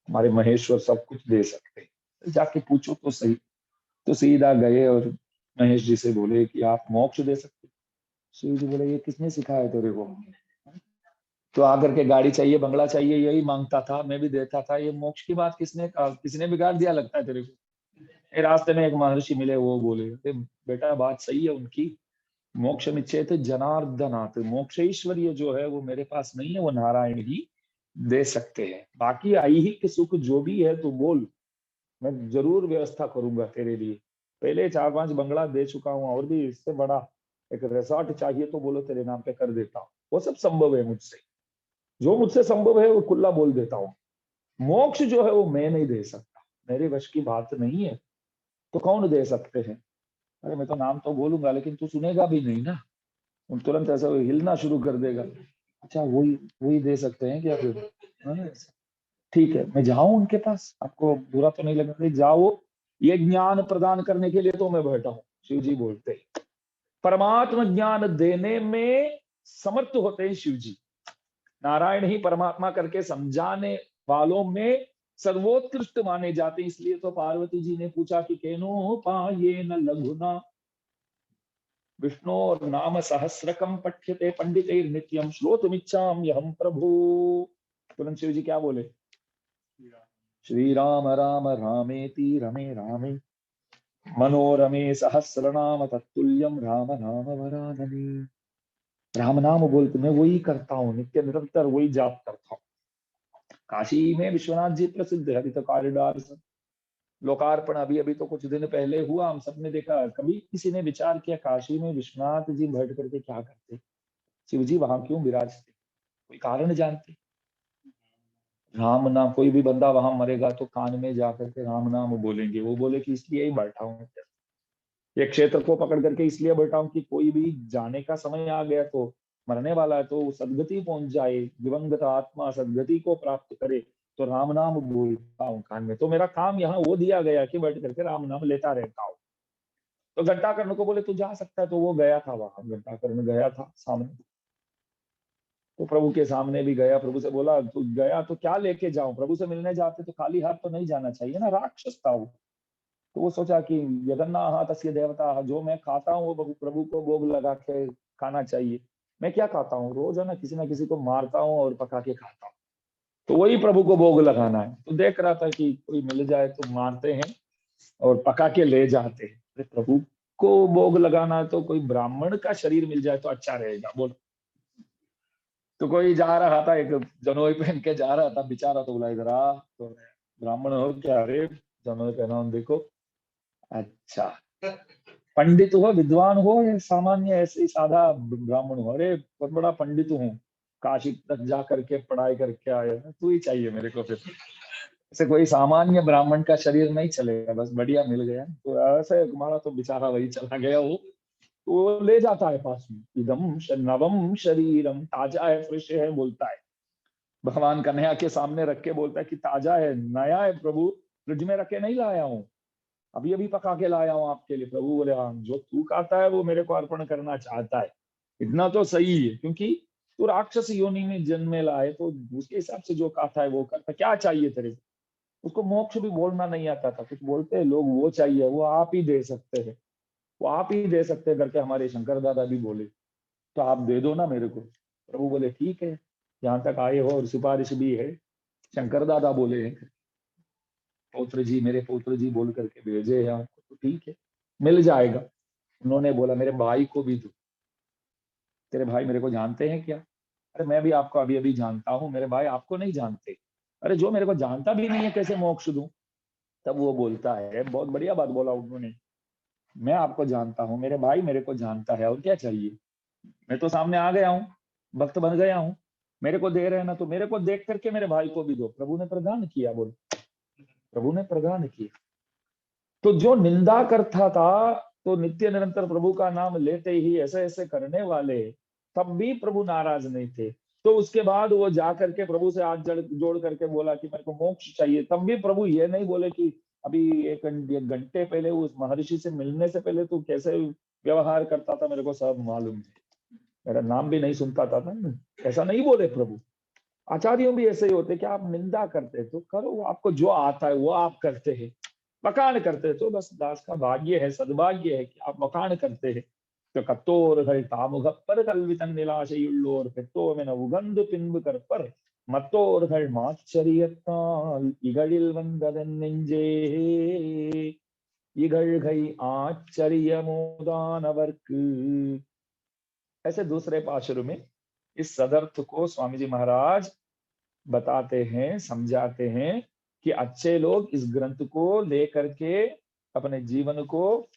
हमारे महेश्वर सब कुछ दे सकते हैं, जाके पूछो तो सही। तो सीधा गए और महेश जी से बोले कि आप मोक्ष दे सकते? शिव जी बोले ये किसने सिखाया तेरे को? तो आकर के गाड़ी चाहिए, बंगला चाहिए, यही मांगता था, मैं भी देता था। ये मोक्ष की बात किसने कहा? किसने बिगाड़ दिया लगता है तेरे को? रास्ते में एक महर्षि मिले, वो बोले बेटा बात सही है उनकी, मोक्ष निश्चेत जनार्दनाथ, मोक्ष ईश्वरीय जो है वो मेरे पास नहीं है, वो नारायण ही दे सकते हैं। बाकी ऐहिक सुख जो भी है तो बोल, मैं जरूर व्यवस्था करूंगा तेरे लिए। पहले 4-5 बंगला दे चुका हूँ, और भी इससे बड़ा एक रिसोर्ट चाहिए तो बोलो, तेरे नाम पे कर देता हूँ। वो सब संभव है मुझसे, जो मुझसे संभव है वो खुला बोल देता हूँ। मोक्ष जो है वो मैं नहीं दे सकता, मेरे वश की बात नहीं है। तो कौन दे सकते हैं? अरे मैं तो नाम तो बोलूंगा, लेकिन तू सुनेगा भी नहीं ना, तुरंत ऐसा हिलना शुरू कर देगा। अच्छा वही वही दे सकते हैं क्या फिर? हाँ, ठीक है, मैं जाऊं उनके पास, आपको बुरा तो नहीं लगेगा? जाओ, ये ज्ञान प्रदान करने के लिए तो मैं बैठा हूँ। शिव जी बोलते हैं, परमात्मा ज्ञान देने में समर्थ होते हैं शिव जी। नारायण ही परमात्मा करके समझाने वालों में सर्वोत्कृष्ट माने जाते हैं। इसलिए तो पार्वती जी ने पूछा कि केनो पाये न लघुना विष्णु और नाम सहस्रकम पठ्यते पंडितैर नित्यम श्रोतुमिच्छामि हम प्रभु। तुरंत शिव जी क्या बोले? श्री राम राम रामेति रमे रामे मनोरमे सहस्रनाम तत्तुल्यम राम नाम वरानने। राम नाम बोलते मैं वही करता हूँ, नित्य निरंतर वही जाप करता हूँ। काशी में विश्वनाथ जी प्रसिद्ध है, अभी तो कॉरिडोर लोकार्पण अभी अभी तो कुछ दिन पहले हुआ, हम सबने देखा। कभी किसी ने विचार किया काशी में विश्वनाथ जी बैठ करके क्या करते, शिव जी वहां क्यों विराजते? कोई कारण जानते? राम नाम, कोई भी बंदा वहां मरेगा तो कान में जाकर के राम नाम बोलेंगे। वो बोले कि इसलिए ही बैठा हूँ, ये क्षेत्र को पकड़ करके इसलिए बैठा हूँ कि कोई भी जाने का समय आ गया तो, मरने वाला है तो सदगति पहुंच जाए, दिवंगत आत्मा सदगति को प्राप्त करे। तो राम नाम बोलता हूँ कान में, तो मेरा काम यहाँ वो दिया गया कि बैठ करके राम नाम लेता रहता हूँ। तो घंटाकर्ण को बोले तू जा सकता है, तो वो गया था वहां, घंटाकर्ण गया था सामने। तो प्रभु के सामने भी गया, प्रभु से बोला तू गया तो क्या लेके जाऊं? प्रभु से मिलने जाते तो खाली हाथ तो नहीं जाना चाहिए ना, राक्षस था वो। तो वो सोचा कि यदन्ना तस्य देवता, जो मैं खाता हूँ वो प्रभु को भोग लगा के खाना चाहिए। मैं क्या खाता हूँ? रोज है ना किसी को मारता हूँ और पका के खाता हूँ, तो वही प्रभु को भोग लगाना है। तो देख रहा था कि कोई मिल जाए तो मारते हैं और पका के ले जाते हैं। प्रभु को भोग लगाना है तो कोई ब्राह्मण का शरीर मिल जाए तो अच्छा रहेगा, बोलो। तो कोई जा रहा था, एक जनोई पहन के जा रहा था बेचारा, तो बोला इधर आ, तो ब्राह्मण हो क्या? अरे जनोई पहना हूं, देखो। अच्छा, पंडित हो, विद्वान हो, या सामान्य ऐसे ही साधा ब्राह्मण हो? अरे बहुत बड़ा पंडित हूँ, काशी तक जा करके पढ़ाई करके आया, तू ही चाहिए मेरे को फिर। ऐसे कोई सामान्य ब्राह्मण का शरीर नहीं चलेगा, बस बढ़िया मिल गया तो ऐसे हमारा तो बेचारा वही चला गया। वो तो वो ले जाता है पास में, इदम नवम शरीरम, ताजा है, फ्रेश है, बोलता है। भगवान कन्हैया के सामने रख के बोलता है कि ताजा है, नया है प्रभु, फ्रिज में रख के नहीं लाया हूँ, अभी अभी पका के लाया हूँ आपके लिए। प्रभु बोले हाँ, जो तू खाता है वो मेरे को अर्पण करना चाहता है, इतना तो सही है, क्योंकि तू राक्षस योनि में जन्मे लाए, तो उसके हिसाब से जो खाता है वो करता। क्या चाहिए तेरे को? उसको मोक्ष भी बोलना नहीं आता था, कुछ बोलते हैं लोग वो चाहिए, वो आप ही दे सकते हैं, वो आप ही दे सकते हैं करके हमारे शंकर दादा भी बोले, तो आप दे दो ना मेरे को। प्रभु बोले ठीक है, यहाँ तक आए हो और सिफारिश भी है, शंकर दादा बोले हैं, पौत्र जी, मेरे पौत्र जी बोल करके भेजे हैं आपको, तो ठीक है, मिल जाएगा। उन्होंने बोला मेरे भाई को भी दो, तेरे भाई मेरे को जानते हैं क्या? अरे मैं भी आपको अभी अभी जानता हूँ, मेरे भाई आपको नहीं जानते। अरे जो मेरे को जानता भी नहीं है कैसे मोक्ष दूं? तब वो बोलता है, बहुत बढ़िया बात बोला उन्होंने, मैं आपको जानता हूँ, मेरे भाई मेरे को जानता है, और क्या चाहिए? मैं तो सामने आ गया हूँ, भक्त बन गया हूँ, मेरे को दे रहे हैं ना, तो मेरे को देख करके मेरे भाई को भी दो। प्रभु ने प्रदान किया, बोल, प्रभु ने प्रदान किया। तो जो निंदा करता था, तो नित्य निरंतर प्रभु का नाम लेते ही ऐसे ऐसे करने वाले, तब भी प्रभु नाराज नहीं थे। तो उसके बाद वो जा करके प्रभु से हाथ जोड़ करके बोला कि मेरे को मोक्ष चाहिए। तब भी प्रभु ये नहीं बोले कि अभी एक घंटे पहले उस महर्षि से मिलने से पहले तू कैसे व्यवहार करता था मेरे को सब मालूम है, मेरा नाम भी नहीं सुनता था ना, ऐसा नहीं बोले प्रभु। आचार्यों भी ऐसे ही होते कि आप निंदा करते तो करो, आपको जो आता है वो आप करते हैं, वकाण करते तो बस दास का भाग्य है, सद्भाग्य है कि आप वकाण करते हैं। तो कत्तोर तामुगपर कल्वितन निलाशयुल्लोर பெத்தோம் என உகந்து பின்பு கற்பர் மத்தோர்கள் மாச்சரியத்தால் இகழில் வந்ததன் நெஞ்சே இகழ்கை ஆச்சரியமோதானவர்க்கு। ऐसे दूसरे पाशुर में इस सदर्थ को स्वामी जी महाराज बताते हैं, समझाते हैं कि अच्छे लोग इस ग्रंथ को लेकर के अपने जीवन को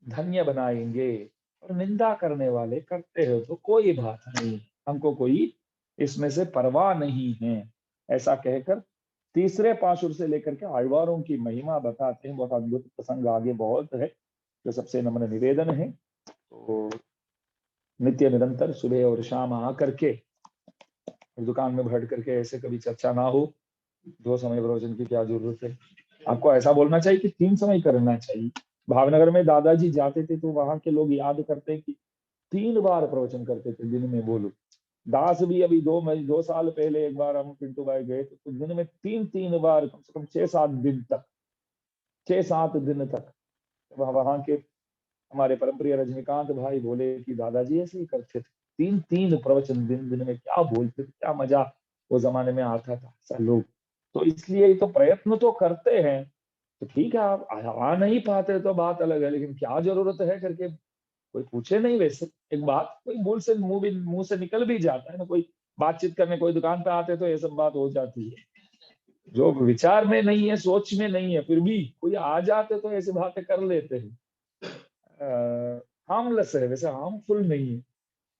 धन्य बनाएंगे, और निंदा करने वाले करते हो तो कोई बात नहीं, हमको कोई इसमें से परवाह नहीं है। ऐसा कहकर तीसरे पाशुर से लेकर के आழ்वारों की महिमा बताते हैं। बहुत अद्भुत प्रसंग आगे बहुत है, जो सबसे नम्र निवेदन है, तो नित्य निरंतर सुबह और शाम आकर के दुकान में बैठ करके ऐसे कभी चर्चा ना हो, दो समय प्रवचन की क्या जरूरत है? आपको ऐसा बोलना चाहिए कि 3 समय करना चाहिए। भावनगर में दादाजी जाते थे तो वहां के लोग याद करते हैं कि 3 बार प्रवचन करते थे दिन में, बोलो। दास भी अभी 2 साल पहले एक बार हम पिंटू भाई गए तो दिन में 3 बार, कम से कम 6-7 दिन तक, 6-7 दिन तक वहां के हमारे परम प्रिय रजनीकांत भाई बोले कि दादाजी ऐसे ही करते थे, 3-3 प्रवचन दिन दिन में, क्या बोलते थे, क्या मजा वो जमाने में आता था। ऐसा लोग तो इसलिए तो प्रयत्न तो करते हैं, तो ठीक है, आप आ नहीं पाते तो बात अलग है, लेकिन क्या जरूरत है करके कोई पूछे नहीं। वैसे एक बात कोई मुंह से निकल भी जाता है ना, कोई बातचीत करने कोई दुकान पे आते तो ये सब बात हो जाती है। जो विचार में नहीं है, सोच में नहीं है, फिर भी कोई आ जाते तो ऐसी बातें कर लेते हैं। हार्मलेस है, वैसे हार्मफुल नहीं है,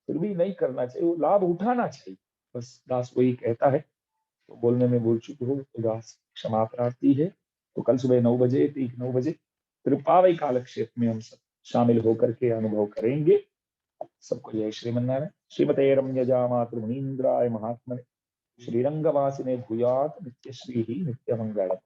फिर भी नहीं करना चाहिए, वो लाभ उठाना चाहिए। बस दास वही कहता है, तो बोलने में भूल चुकी हो तो दास क्षमा प्रार्थी है। तो कल सुबह 9 बजे, ठीक 9 बजे त्रिपावई कालक्षेप में हम सब शामिल होकर के अनुभव करेंगे। सबको जय श्रीमन्नारायण। श्रीमते रम्यजा मातृ मुनीन्द्राय महात्मने श्रीरंगवासिने भूयात् नित्यश्री नित्यमंगलम्।